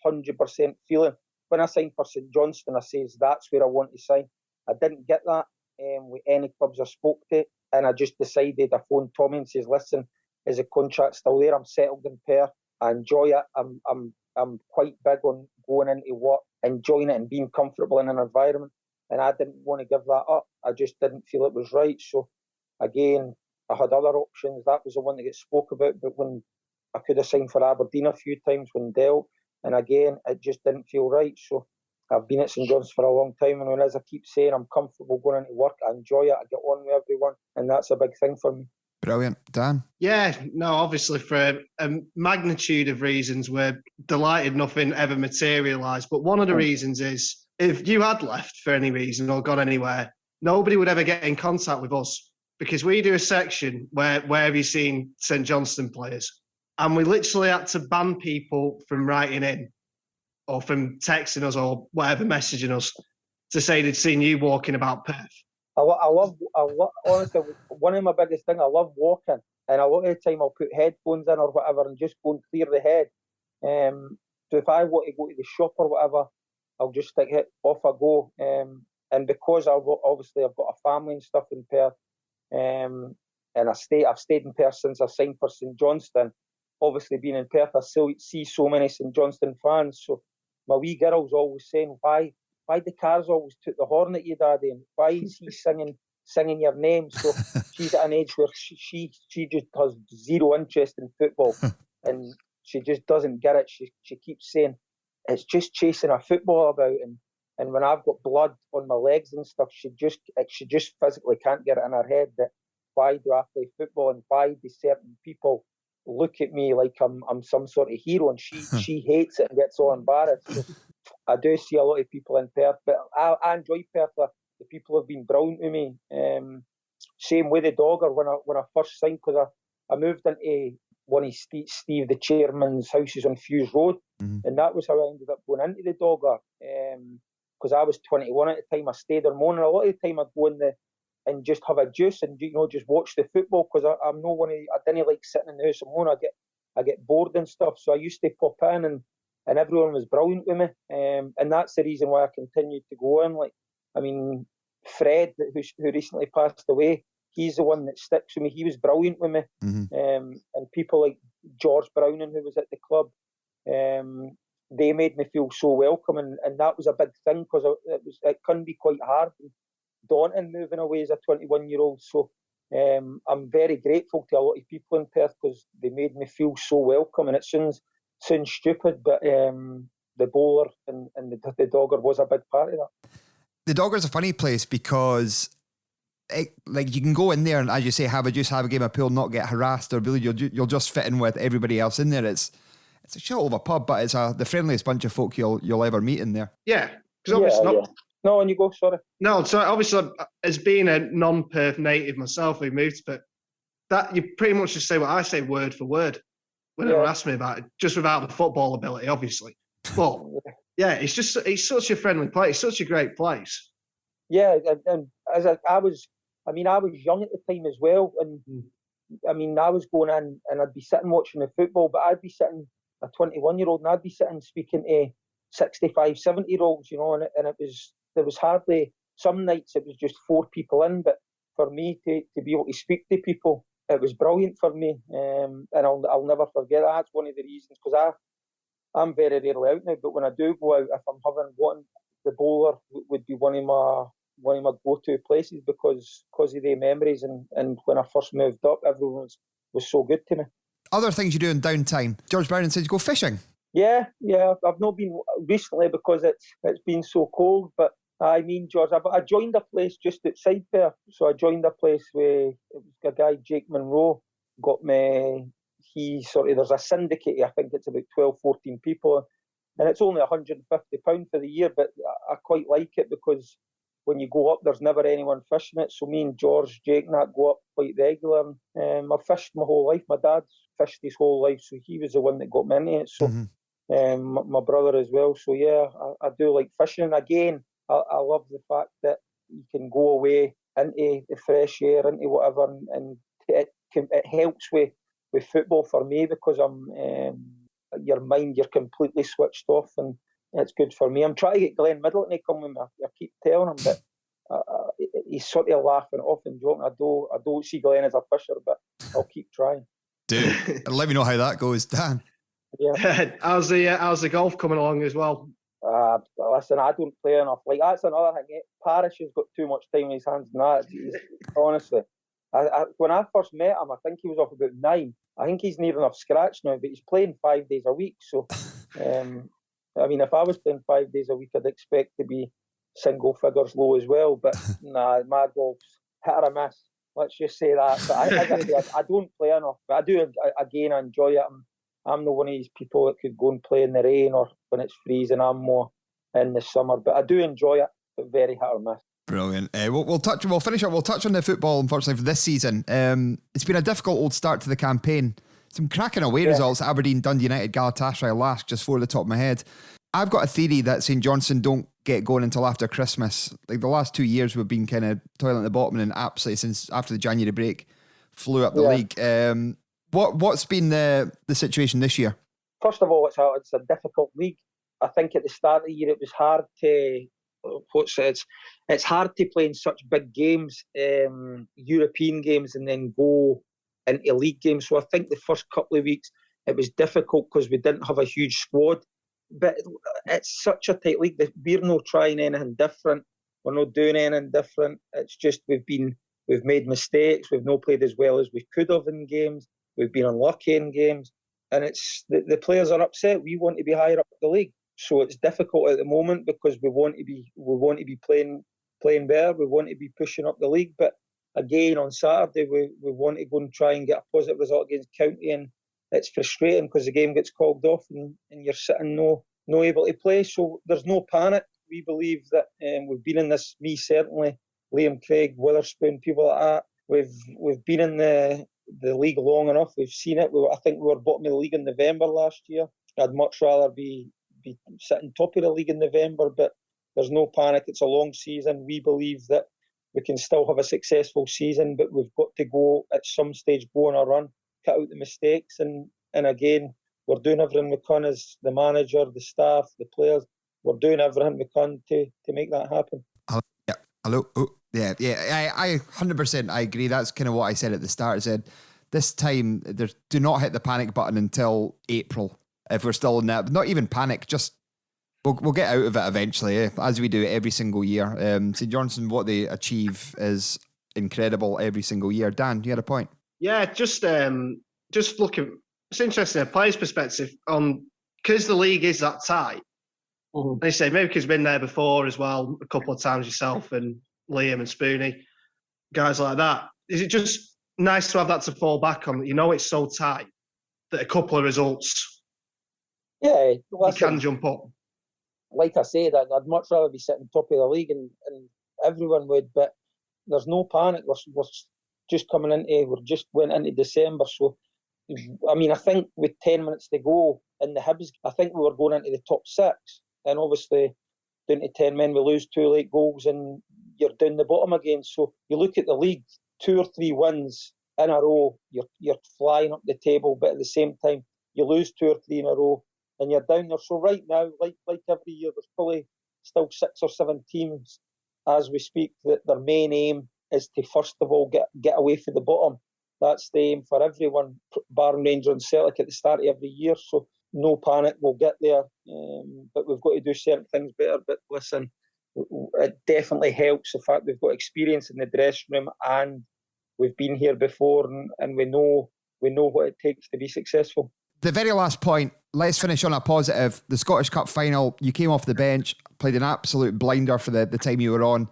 100% feeling. When I signed for St Johnstone, I says, that's where I want to sign. I didn't get that with any clubs I spoke to, and I just decided, I phoned Tommy and says, listen, is the contract still there? I'm settled in Perth. I enjoy it. I'm quite big on going into work, enjoying it and being comfortable in an environment, and I didn't want to give that up. I just didn't feel it was right. So again, I had other options. That was the one that gets spoke about, but when I could have signed for Aberdeen a few times when dealt, and again, it just didn't feel right. So I've been at St John's for a long time, and as I keep saying, I'm comfortable going into work. I enjoy it. I get on with everyone, and that's a big thing for me. Brilliant. Dan? Yeah, no, obviously for a magnitude of reasons, we're delighted nothing ever materialised. But one of the reasons is, if you had left for any reason or gone anywhere, nobody would ever get in contact with us, because we do a section where have you seen St Johnstone players? And we literally had to ban people from writing in or from texting us or whatever, messaging us to say they'd seen you walking about Perth. I love, honestly, one of my biggest things, I love walking, and a lot of the time I'll put headphones in or whatever and just go and clear the head. So if I want to go to the shop or whatever, I'll just stick it off I go. And because I've got a family and stuff in Perth, and I've stayed in Perth since I signed for St Johnstone. Obviously, being in Perth, I still see so many St Johnstone fans. So my wee girl's always saying, why the cars always took the horn at you, Daddy, and why is he singing your name? So she's at an age where she just has zero interest in football, and she just doesn't get it. She keeps saying it's just chasing a football about, and when I've got blood on my legs and stuff, she just physically can't get it in her head that why do I play football, and why do certain people look at me like I'm some sort of hero, and she hates it and gets all embarrassed. So I do see a lot of people in Perth, but I enjoy Perth. The people have been brilliant with me. Same with the Dogger when I first signed, because I moved into one of Steve the chairman's houses on Fuse Road, and that was how I ended up going into the Dogger. Because I was 21 at the time, I stayed there more, and a lot of the time I'd go in and just have a juice and just watch the football, because I didn't like sitting in the house alone. I get bored and stuff, so I used to pop in, and everyone was brilliant with me, and that's the reason why I continued to go on. Like, I mean, Fred, who recently passed away, he's the one that sticks with me. He was brilliant with me, and people like George Browning, who was at the club, they made me feel so welcome, and that was a big thing, because it can be quite hard and daunting moving away as a 21-year-old. So I'm very grateful to a lot of people in Perth, because they made me feel so welcome. And it sounds stupid, but the bowler and the Dogger was a big part of that. The Dogger's a funny place because like you can go in there and, as you say, have a juice, have a game of pool, not get harassed or bullied. You'll just fit in with everybody else in there. It's a shithole of a pub, but it's the friendliest bunch of folk you'll ever meet in there. Yeah, because obviously No, and you go. Sorry. No, so obviously, as being a non-Perth native myself who moved, but that you pretty much just say what I say word for word whenever ask me about it, just without the football ability, obviously. But yeah, it's such a friendly place, such a great place. Yeah, and as I was young at the time as well, and I mean, I was going in and I'd be sitting watching the football, but I'd be sitting a 21-year-old and I'd be sitting speaking to 65, 70-year-olds, you know, and there was hardly, some nights it was just 4 people in, but for me to be able to speak to people, it was brilliant for me, and I'll never forget that. That's one of the reasons, because I'm very rarely out now, but when I do go out, if I'm having one, the bowler would be one of my go-to places because of the memories, and when I first moved up, everyone was so good to me. Other things you do in downtime. George Brown says you go fishing. Yeah, I've not been recently because it's been so cold, but I mean, George, I joined a place just outside there. So I joined a place where it was a guy, Jake Monroe, got me. There's a syndicate, I think it's about 12, 14 people, and it's only £150 for the year, but I quite like it because when you go up, there's never anyone fishing it. So me and George, Jake and that go up quite regular. I've fished my whole life. My dad's fished his whole life, so he was the one that got me into it. So my brother as well. So yeah, I do like fishing. And again, I love the fact that you can go away into the fresh air, into whatever, and it helps with football for me because your mind, you're completely switched off, and it's good for me. I'm trying to get Glenn Middleton to come with me. I keep telling him, but he's sort of laughing it off and joking. I don't see Glenn as a fisher, but I'll keep trying. Dude, let me know how that goes, Dan. Yeah. How's the golf coming along as well? Listen, I don't play enough. Like, that's another thing. Parish has got too much time in his hands than that. Honestly. When I first met him, I think he was off about 9. I think he's near enough scratch now, but he's playing 5 days a week. So, I mean, if I was playing 5 days a week, I'd expect to be single figures low as well. But nah, my golf's hit or a miss. Let's just say that. But I don't play enough. But I do, again, I enjoy it. I'm not one of these people that could go and play in the rain or when it's freezing. I'm more in the summer. But I do enjoy it, but very hit or miss. Brilliant. We'll finish up. We'll touch on the football, unfortunately, for this season. It's been a difficult old start to the campaign. Some cracking away results. Aberdeen, Dundee United, Galatasaray, Lask, just for the top of my head. I've got a theory that St Johnstone don't get going until after Christmas. Like the last 2 years, we've been kind of toiling at the bottom, and absolutely since after the January break, flew up the league. What's been the situation this year? First of all, it's a difficult league. I think at the start of the year it was hard to it's hard to play in such big games, European games, and then go into league games. So I think the first couple of weeks it was difficult because we didn't have a huge squad. But it's such a tight league that we're not trying anything different. We're not doing anything different. It's just we've made mistakes. We've not played as well as we could have in games. We've been unlucky in games, and it's the players are upset. We want to be higher up the league, so it's difficult at the moment because we want to be playing better. We want to be pushing up the league. But again, on Saturday we want to go and try and get a positive result against County, and it's frustrating because the game gets called off and you're sitting no able to play. So there's no panic. We believe that we've been in this. Me certainly, Liam Craig, Witherspoon, people like that. We've been in the league long enough. We've seen it. I think we were bottom of the league in November last year. I'd much rather be sitting top of the league in November, but there's no panic. It's a long season. We believe that we can still have a successful season, but we've got to go at some stage, go on a run, cut out the mistakes, and again, we're doing everything we can as the manager, the staff, the players. We're doing everything we can to make that happen. Yeah. Hello. Oh, yeah. I 100%. I agree. That's kind of what I said at the start. I said this time, do not hit the panic button until April. If we're still in that, not even panic, just we'll get out of it eventually, as we do every single year. St Johnstone, what they achieve is incredible every single year. Dan, you had a point? Yeah, just looking. It's interesting, a player's perspective on because the league is that tight. Mm-hmm. They say maybe because you've been there before as well, a couple of times yourself and Liam and Spoonie. guys like that. Is it just nice to have that to fall back on? You know, it's so tight that a couple of results, Yeah, you can jump up. Like I said, I'd much rather be sitting top of the league, and everyone would, but there's no panic. We're just we just went into December, so I mean, I think with 10 minutes to go in the Hibs, I think we were going into the top 6, and obviously down to 10 men, we lose 2 late goals and you're down the bottom again. So you look at the league, 2 or 3 wins in a row, you're flying up the table, but at the same time, you lose 2 or 3 in a row and you're down there. So right now, like every year, there's probably still 6 or 7 teams as we speak that their main aim is to first of all get away from the bottom. That's the aim for everyone, barring Rangers and Celtic at the start of every year. So no panic, we'll get there. But we've got to do certain things better. But listen, it definitely helps the fact we've got experience in the dressing room and we've been here before and we know what it takes to be successful. The very last point, let's finish on a positive. The Scottish Cup final, you came off the bench, played an absolute blinder for the time you were on.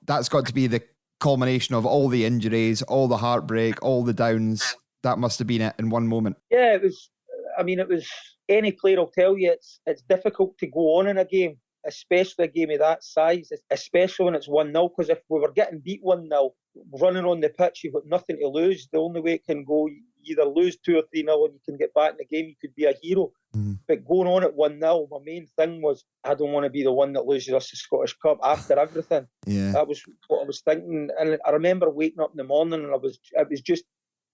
That's got to be the culmination of all the injuries, all the heartbreak, all the downs. That must have been it in one moment. Yeah, it was. I mean, it was. Any player will tell you it's difficult to go on in a game, especially a game of that size, especially when it's 1-0. Because if we were getting beat 1-0, running on the pitch, you've got nothing to lose. The only way it can go, you either lose 2 or 3-0 and you can get back in the game. You could be a hero. But going on at 1-0, my main thing was I don't want to be the one that loses us the Scottish Cup after everything. Yeah, that was what I was thinking. And I remember waking up in the morning and it was just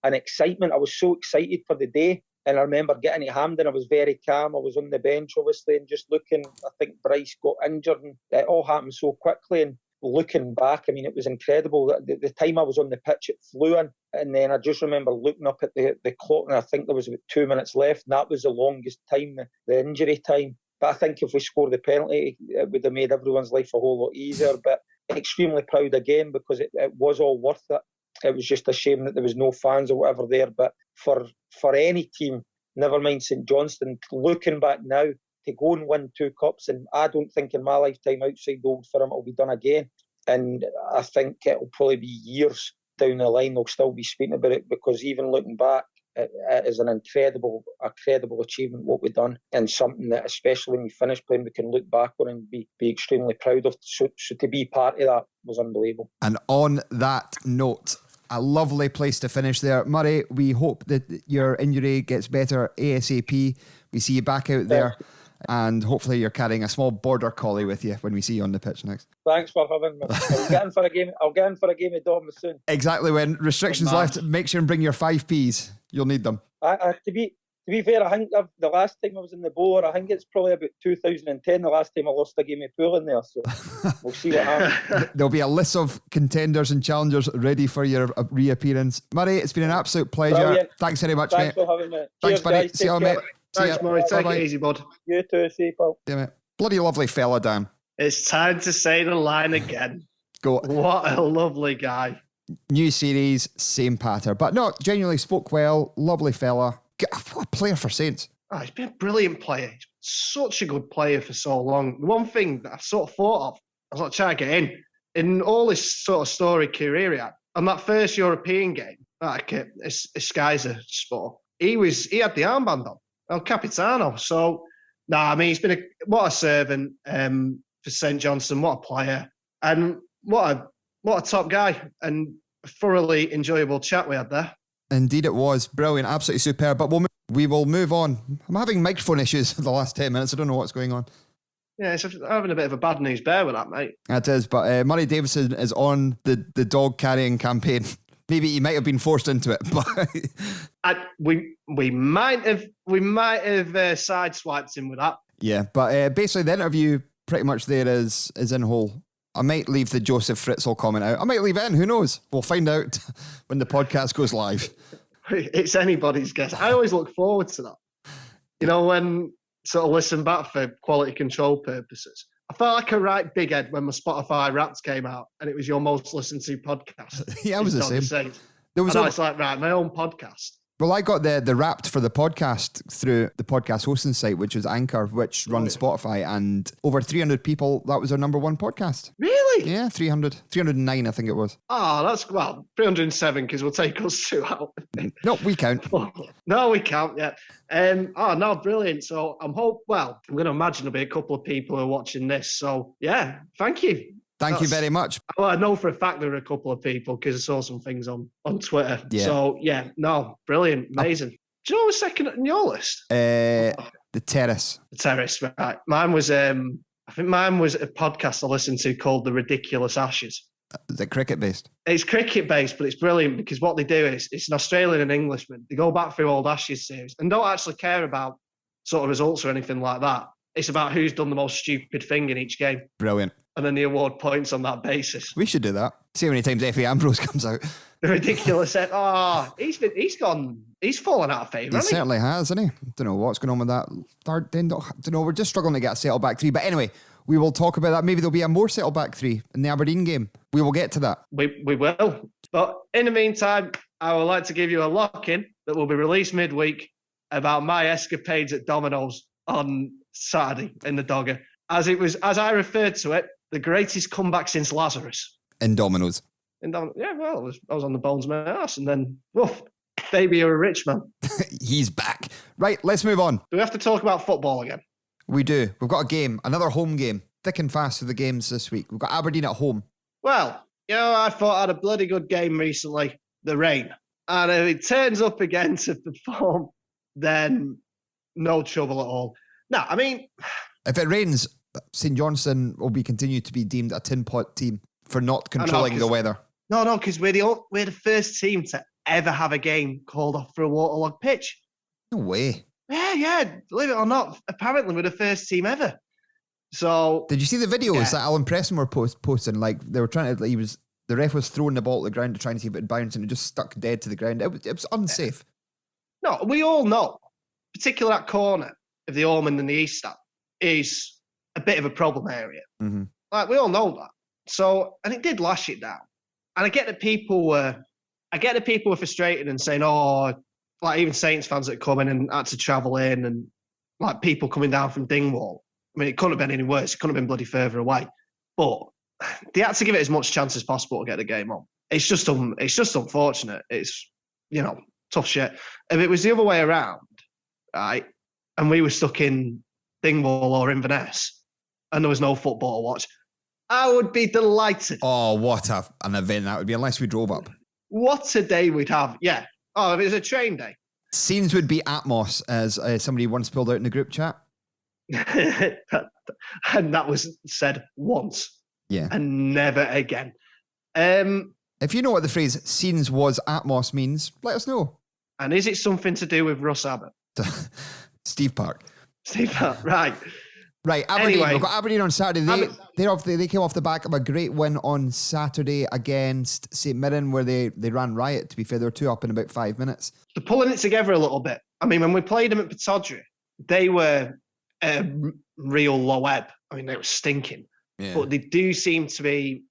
an excitement. I was so excited for the day. And I remember getting to Hampden, I was very calm. I was on the bench, obviously, and just looking. I think Bryce got injured and it all happened so quickly. And looking back, I mean, it was incredible. The time I was on the pitch, it flew in. And then I just remember looking up at the clock and I think there was about 2 minutes left. And that was the longest time, the injury time. But I think if we scored the penalty, it would have made everyone's life a whole lot easier. But extremely proud again because it was all worth it. It was just a shame that there was no fans or whatever there. But for any team, never mind St Johnstone, looking back now, to go and win 2 cups, and I don't think in my lifetime outside the Old Firm it'll be done again. And I think it'll probably be years down the line they'll still be speaking about it because even looking back, it is an incredible achievement what we've done and something that especially when we finish playing we can look back on and be extremely proud of. So to be part of that was unbelievable. And on that note, a lovely place to finish there. Murray, we hope that your injury gets better ASAP. We see you back out there and hopefully you're carrying a small border collie with you when we see you on the pitch next. Thanks for having me. I'll get in for a game of Dortmund soon. Exactly, when restrictions left, make sure and bring your 5p's. You'll need them. To be fair, I think the last time I was in the bowler, I think it's probably about 2010, the last time I lost a game of pool in there. So we'll see what happens. There'll be a list of contenders and challengers ready for your reappearance. Murray, it's been an absolute pleasure. Brilliant. Thanks very much, Thanks mate. for having me. Thanks, Cheers, buddy. guys. See you, mate. Thanks, Murray. Take Bye-bye. it easy, bud. You too. See you, pal. Yeah, mate. Bloody lovely fella, Dan. It's time to say the line again. Go. What a lovely guy. New series, same patter. But no, genuinely spoke well. Lovely fella. What a player for Saints. Oh, he's been a brilliant player. He's such a good player for so long. The one thing that I sort of thought of, I was like, trying to get in all this sort of story career he had, on that first European game, like Skyzer sport, he had the armband on, El Capitano. So, I mean, he's been what a servant for St Johnstone, what a player, and what a top guy, and a thoroughly enjoyable chat we had there. Indeed it was. Brilliant. Absolutely superb. But we will move on. I'm having microphone issues for the last 10 minutes. I don't know what's going on. Yeah, it's having a bit of a bad news bear with that, mate. It is. But Murray Davison is on the dog carrying campaign. Maybe he might have been forced into it, but we might have sideswiped him with that. Yeah, but basically the interview pretty much there is in whole. I might leave the Joseph Fritzl comment out. I might leave it in. Who knows? We'll find out when the podcast goes live. It's anybody's guess. I always look forward to that. You know, when sort of listen back for quality control purposes. I felt like a right big head when my Spotify Wrapped came out and it was your most listened to podcast. Yeah, I was the same. It's like, right, my own podcast. Well, I got the Wrapped for the podcast through the podcast hosting site, which was Anchor, which runs Spotify, and over 300 people, that was their number one podcast. Really? Really? Yeah, 309, I think it was. Oh, that's, well, 307 because we'll take us 2 out. No, we count. No, we can't yet. No, brilliant. So I'm going to imagine there'll be a couple of people who are watching this. So yeah, thank you. Thank you very much. Well, I know for a fact there are a couple of people because I saw some things on Twitter. Yeah. So yeah, no, brilliant, amazing. Do you know what's second on your list? The Terrace. The Terrace, right. Mine was, I think mine was a podcast I listened to called The Ridiculous Ashes. Is it cricket based? It's cricket based, but it's brilliant because what they do is it's an Australian and Englishman. They go back through old Ashes series and don't actually care about sort of results or anything like that. It's about who's done the most stupid thing in each game. Brilliant. And then they award points on that basis. We should do that. See how many times Effie Ambrose comes out. The ridiculous. He's fallen out of favour. He certainly has, hasn't he? Don't know what's going on with that. Don't know. We're just struggling to get a settled back three. But anyway, we will talk about that. Maybe there'll be a more settled back three in the Aberdeen game. We will get to that. We will. But in the meantime, I would like to give you a lock-in that will be released midweek about my escapades at Domino's on Saturday in the Dogger. As I referred to it, the greatest comeback since Lazarus. In Domino's. Yeah, well, I was on the bones of my ass, and then, woof, baby, you're a rich man. He's back. Right, let's move on. Do we have to talk about football again? We do. We've got a game, another home game. Thick and fast for the games this week. We've got Aberdeen at home. Well, I thought I had a bloody good game recently, the rain. And if it turns up again to perform, then no trouble at all. No, I mean... If it rains, St Johnstone will be continued to be deemed a tin pot team for not controlling the weather. No, because we're the first team to ever have a game called off for a waterlogged pitch. No way. Yeah, believe it or not, apparently we're the first team ever. So did you see the videos that Alan Preston were posting? Like they were trying to, the ref was throwing the ball to the ground to try and see if it would bounce, and it just stuck dead to the ground. It was unsafe. No, we all know, particularly that corner of the Ormond and the East Stand is a bit of a problem area. Mm-hmm. Like we all know that. So, and it did lash it down. And I get that people were frustrated and saying, like even Saints fans that come in and had to travel in, and like people coming down from Dingwall. I mean, it couldn't have been any worse. It couldn't have been bloody further away. But they had to give it as much chance as possible to get the game on. It's just unfortunate. It's, tough shit. If it was the other way around, right, and we were stuck in Dingwall or Inverness and there was no football to watch, I would be delighted. Oh, what an event that would be, unless we drove up. What a day we'd have. Yeah. Oh, if it was a train day. Scenes would be Atmos, as somebody once pulled out in the group chat. And that was said once. Yeah. And never again. If you know what the phrase scenes was Atmos means, let us know. And is it something to do with Russ Abbott? Steve Park. Right. Right, Aberdeen. Anyway, we've got Aberdeen on Saturday. They came off the back of a great win on Saturday against St Mirren, where they ran riot, to be fair. They were 2 up in about 5 minutes. They're pulling it together a little bit. I mean, when we played them at Pittodrie, they were real low ebb. I mean, they were stinking. Yeah. But they do seem to be...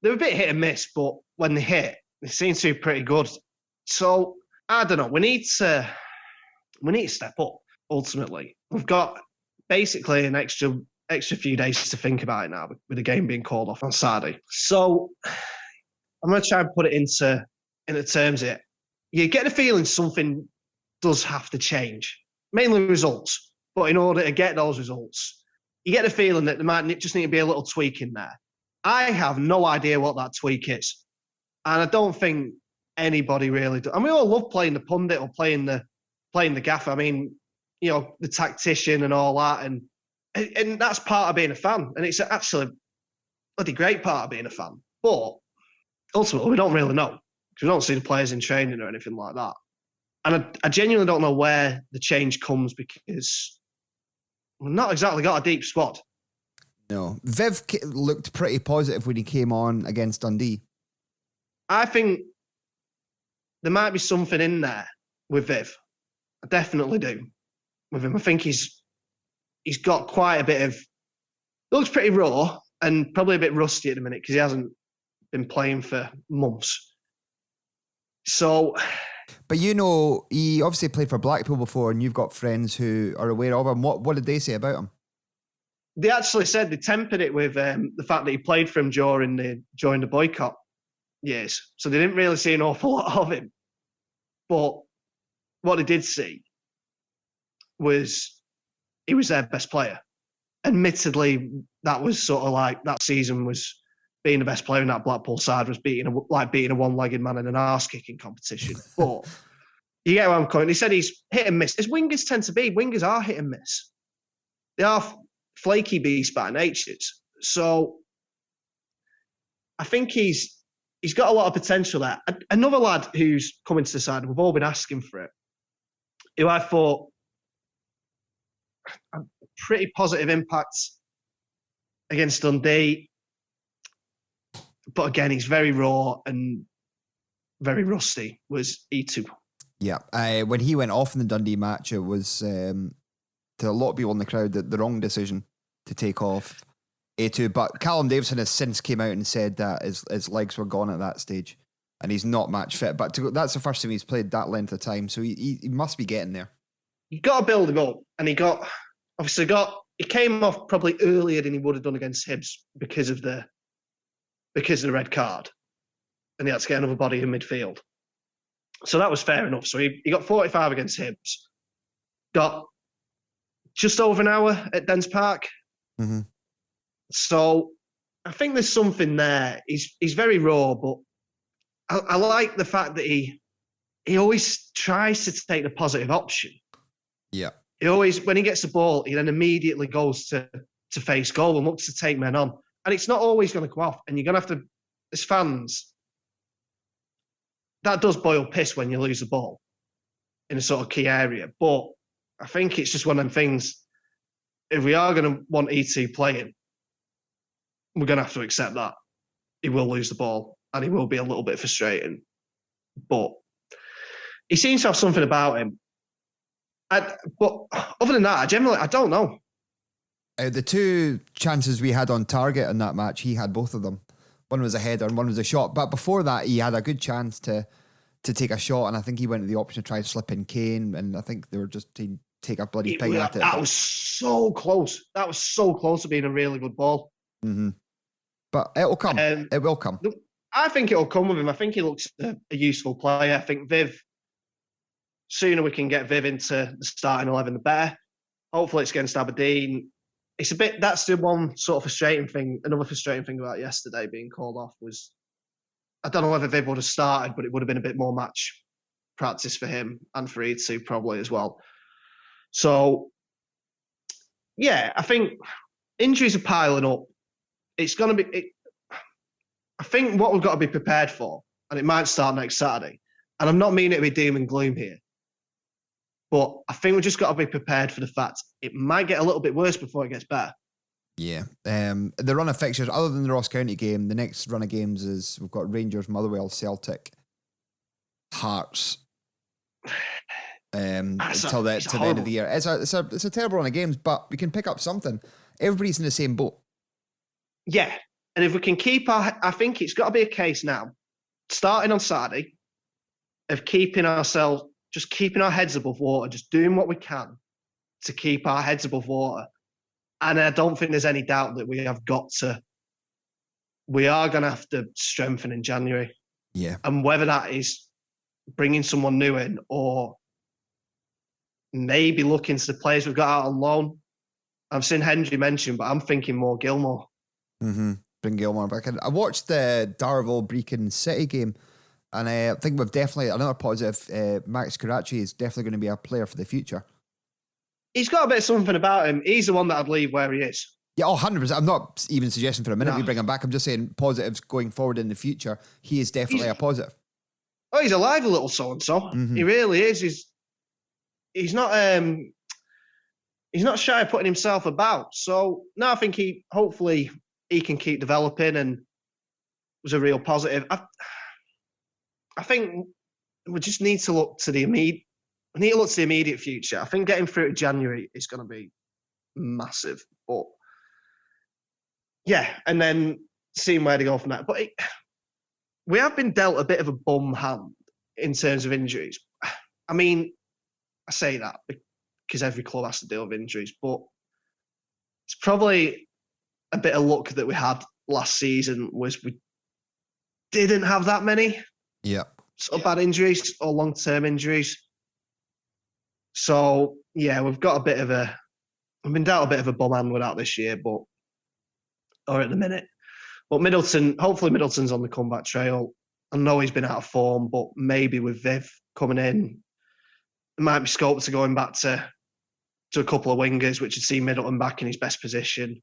They're a bit hit and miss, but when they hit, they seem to be pretty good. So, I don't know. We need to step up, ultimately. We've got basically an extra few days to think about it now, with the game being called off on Saturday. So I'm going to try and put it into terms here. You get the feeling something does have to change, mainly results. But in order to get those results, you get the feeling that there might just need to be a little tweak in there. I have no idea what that tweak is. And I don't think anybody really does. And we all love playing the pundit or playing the gaffer. I mean, the tactician and all that. And that's part of being a fan. And it's actually a bloody great part of being a fan. But ultimately, we don't really know, because we don't see the players in training or anything like that. And I genuinely don't know where the change comes, because we've not exactly got a deep squad. No. Viv looked pretty positive when he came on against Dundee. I think there might be something in there with Viv. I definitely do. With him, I think he's got quite a bit of... Looks pretty raw and probably a bit rusty at the minute, because he hasn't been playing for months. So... But he obviously played for Blackpool before, and you've got friends who are aware of him. What did they say about him? They actually said they tempered it with the fact that he played for him during the boycott years. So they didn't really see an awful lot of him. But what they did see was he was their best player. Admittedly, that was sort of like that season was being the best player in that Blackpool side was beating a one-legged man in an arse-kicking competition. But you get where I'm coming. He said he's hit and miss. As wingers tend to be, wingers are hit and miss. They are flaky beasts by nature. So I think he's got a lot of potential there. Another lad who's coming to the side, we've all been asking for it, who I thought a pretty positive impact against Dundee. But again, he's very raw and very rusty, was E2. Yeah, when he went off in the Dundee match, it was, to a lot of people in the crowd, the wrong decision to take off A2. But Callum Davison has since came out and said that his legs were gone at that stage and he's not match fit. But that's the first time he's played that length of time, so he must be getting there. You got to build him up, and he came off probably earlier than he would have done against Hibs because of the red card, and he had to get another body in midfield. So that was fair enough. So he got 45 against Hibs, got just over an hour at Dens Park. Mm-hmm. So I think there's something there. He's very raw, but I like the fact that he always tries to take the positive option. Yeah. He always, when he gets the ball, he then immediately goes to face goal and looks to take men on. And it's not always going to go off. And you're going to have to, as fans, that does boil piss when you lose the ball in a sort of key area. But I think it's just one of them things. If we are going to want E2 playing, we're going to have to accept that. He will lose the ball and he will be a little bit frustrating. But he seems to have something about him. But other than that, I don't know. The two chances we had on target in that match, he had both of them. One was a header and one was a shot. But before that, he had a good chance to take a shot, and I think he went to the option to try to slip in Kane, and I think they were just to take a bloody ping at it. That was so close. That was so close to being a really good ball. Mm-hmm. But it'll come. It will come. I think it'll come with him. I think he looks a useful player. I think Viv, sooner we can get Viv into the starting 11, the better. Hopefully it's against Aberdeen. It's a bit, that's the one sort of frustrating thing. Another frustrating thing about yesterday being called off was, I don't know whether Viv would have started, but it would have been a bit more match practice for him and for E2 probably as well. So, yeah, I think injuries are piling up. It's going to be, I think what we've got to be prepared for, and it might start next Saturday, and I'm not meaning it to be doom and gloom here, but I think we've just got to be prepared for the fact it might get a little bit worse before it gets better. Yeah. The run of fixtures, other than the Ross County game, the next run of games is we've got Rangers, Motherwell, Celtic, Hearts. Until the end of the year. It's a terrible run of games, but we can pick up something. Everybody's in the same boat. Yeah. And if we can keep I think it's got to be a case now, starting on Saturday, of keeping our heads above water, just doing what we can to keep our heads above water. And I don't think there's any doubt that we are going to have to strengthen in January. Yeah. And whether that is bringing someone new in or maybe looking to the players we've got out on loan. I've seen Hendry mentioned, but I'm thinking more Gilmore. Mm-hmm. Bring Gilmore back in. I watched the Darvel Brecon City game, and I think we've definitely, another positive, Max Karachi is definitely going to be a player for the future. He's got a bit of something about him. He's the one that I'd leave where he is. Yeah, 100%. I'm not even suggesting for a minute we bring him back. I'm just saying positives going forward in the future. He is definitely a positive. Oh, he's a lively little so-and-so. Mm-hmm. He really is. He's not shy of putting himself about. So no, I think hopefully he can keep developing and was a real positive. I think we just need to look to the immediate future. I think getting through to January is going to be massive. But yeah, and then seeing where to go from that. But we have been dealt a bit of a bum hand in terms of injuries. I mean, I say that because every club has to deal with injuries, but it's probably a bit of luck that we had last season was we didn't have that many sort of bad injuries or long-term injuries. So, yeah, we've been dealt a bit of a bum hand without this year, or at the minute. But hopefully Middleton's on the comeback trail. I know he's been out of form, but maybe with Viv coming in, there might be scope to going back to a couple of wingers, which would see Middleton back in his best position,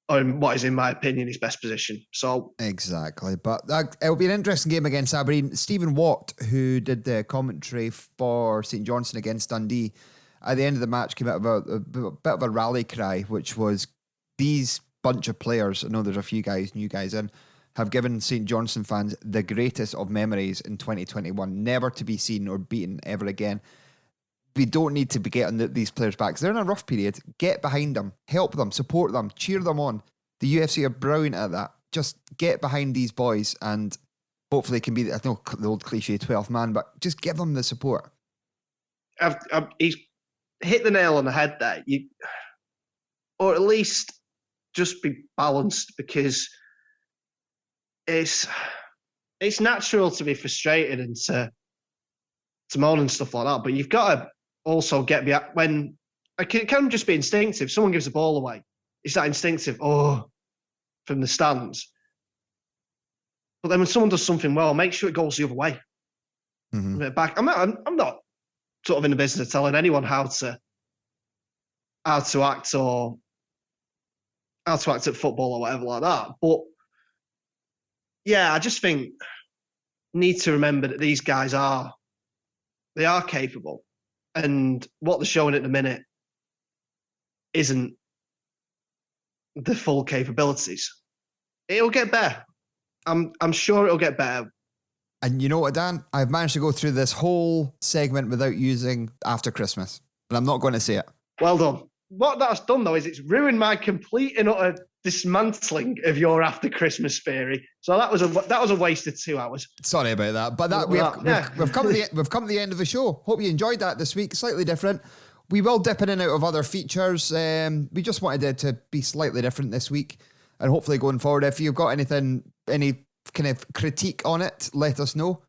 or in what is, in my opinion, his best position. So exactly, but it'll be an interesting game against Aberdeen. Stephen Watt, who did the commentary for St Johnstone against Dundee, at the end of the match came out of a bit of a rally cry, which was these bunch of players, I know there's a few new guys in, have given St Johnstone fans the greatest of memories in 2021, never to be seen or beaten ever again. We don't need to be getting these players back. They're in a rough period. Get behind them, help them, support them, cheer them on. The UFC are brilliant at that. Just get behind these boys and hopefully can be, I know the old cliche 12th man, but just give them the support. He's hit the nail on the head there. Or at least just be balanced, because it's natural to be frustrated and to moan and stuff like that, but you've got to also get behind when it can just be instinctive. Someone gives the ball away, it's that instinctive from the stands. But then when someone does something well, make sure it goes the other way. Back. I'm not sort of in the business of telling anyone how to act or how to act at football or whatever like that. But yeah, I just think need to remember that these guys are capable, and what they're showing at the minute isn't the full capabilities. It'll get better. I'm sure it'll get better. And you know what, Dan? I've managed to go through this whole segment without using After Christmas, and I'm not going to say it. Well done. What that's done, though, is it's ruined my complete and utter dismantling of your After Christmas theory. So that was a wasted 2 hours. Sorry about that, but we've come to the end of the show. Hope you enjoyed that this week. Slightly different. We will dip in and out of other features. We just wanted it to be slightly different this week, and hopefully going forward, if you've got any kind of critique on it, let us know.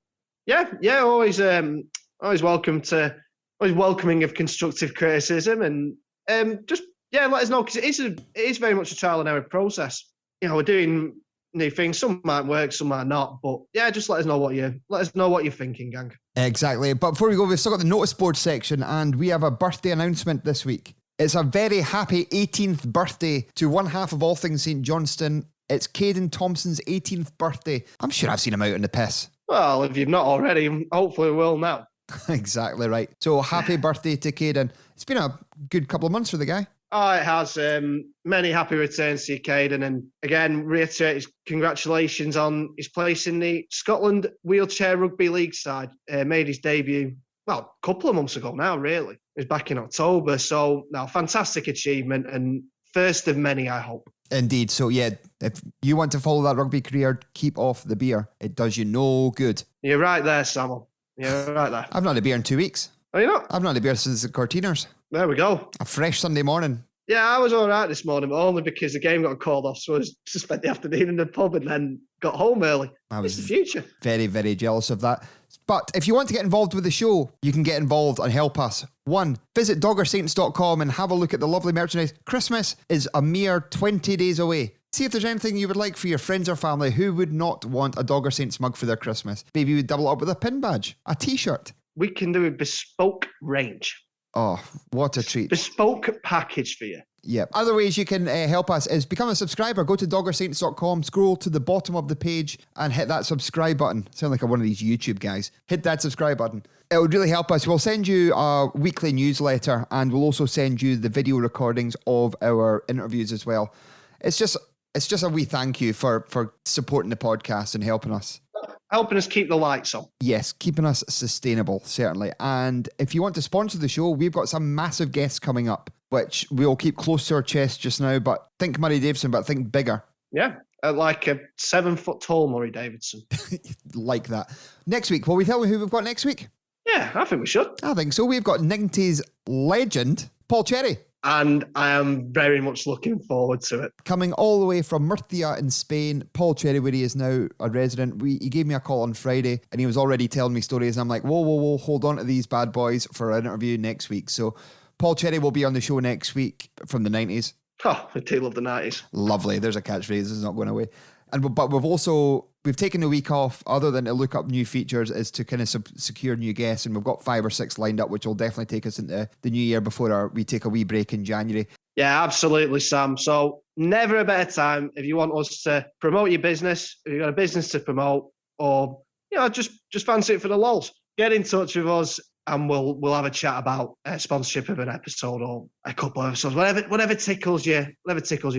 Yeah. Always welcoming of constructive criticism, and let us know, because it is very much a trial and error process. You know, we're doing new things. Some might work, some might not. But yeah, just let us know what you're thinking, gang. Exactly. But before we go, we've still got the notice board section, and we have a birthday announcement this week. It's a very happy 18th birthday to one half of All Things St Johnstone. It's Caden Thompson's 18th birthday. I'm sure I've seen him out in the piss. Well, if you've not already, hopefully we will now. Exactly right. So happy birthday to Caden. It's been a good couple of months for the guy. Oh, it has. Many happy returns to you, Caden. And again, reiterate his congratulations on his place in the Scotland Wheelchair Rugby League side. Made his debut, a couple of months ago now, really. It was back in October. So, now, fantastic achievement, and first of many, I hope. Indeed. So, yeah, if you want to follow that rugby career, keep off the beer. It does you no good. You're right there, Samuel. You're right there. I've not had a beer in 2 weeks. Are you not? I've not had a beer since the Cortiners. There we go. A fresh Sunday morning. Yeah, I was all right this morning, but only because the game got called off. So I spent the afternoon in the pub and then got home early. It's the future. Very, very jealous of that. But if you want to get involved with the show, you can get involved and help us. 1, visit doggersaints.com and have a look at the lovely merchandise. Christmas is a mere 20 days away. See if there's anything you would like for your friends or family. Who would not want a Dogger Saints mug for their Christmas? Maybe we'd double it up with a pin badge, a t-shirt. We can do a bespoke range. Oh, what a treat. Bespoke package for you. Yeah. Other ways you can help us is become a subscriber. Go to doggersaints.com, scroll to the bottom of the page and hit that subscribe button. Sound like one of these YouTube guys. Hit that subscribe button. It would really help us. We'll send you a weekly newsletter, and we'll also send you the video recordings of our interviews as well. It's just a wee thank you for supporting the podcast and helping us. Helping us keep the lights on. Yes, keeping us sustainable, certainly. And if you want to sponsor the show, we've got some massive guests coming up, which we'll keep close to our chest just now, but think Murray Davidson, but think bigger. Yeah, like a 7-foot tall Murray Davidson. Like that. Next week, will we tell you who we've got next week? Yeah, I think we should. I think so. We've got 90s legend, Paul Cherry. and I am very much looking forward to it. Coming all the way from Murcia in Spain, Paul Cherrywoody is now a resident. He gave me a call on Friday and he was already telling me stories. And I'm like, whoa, hold on to these bad boys for an interview next week. So Paul Cherry will be on the show next week from the 90s. Oh, I do love the 90s. Lovely. There's a catchphrase. This is not going away. But we've taken a week off, other than to look up new features, is to kind of secure new guests, and we've got 5 or 6 lined up, which will definitely take us into the new year before we take a wee break in January. Yeah, absolutely, Sam. So never a better time if you want us to promote your business, if you've got a business to promote, or just fancy it for the lols. Get in touch with us, and we'll have a chat about sponsorship of an episode or a couple of episodes, whatever tickles you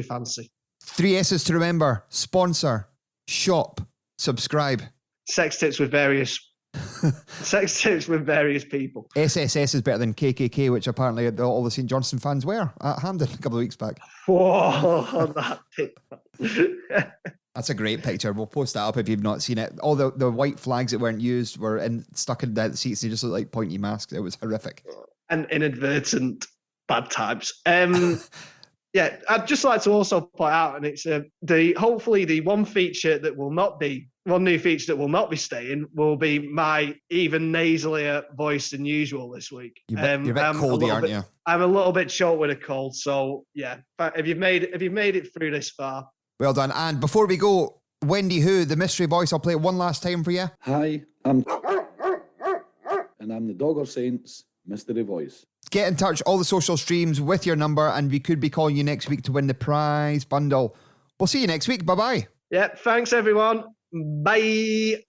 fancy. 3 S's to remember: sponsor, shop, subscribe. Sex tips with various people. SSS is better than KKK, which apparently all the St Johnstone fans were at Hampden a couple of weeks back. Whoa, that picture. That's a great picture. We'll post that up if you've not seen it. All the white flags that weren't used were stuck in the seats. They just looked like pointy masks. It was horrific. And inadvertent bad times. Yeah, I'd just like to also point out, and it's hopefully the one new feature that will not be staying will be my even nasalier voice than usual this week. You're a bit coldy, aren't you? I'm a little bit short with a cold, so yeah. If you've made it through this far, well done. And before we go, Wendy Who, the mystery voice, I'll play it one last time for you. Hi, and I'm the Dogger Saints mystery voice. Get in touch, all the social streams with your number, and we could be calling you next week to win the prize bundle. We'll see you next week. Bye-bye. Yeah, thanks everyone. Bye.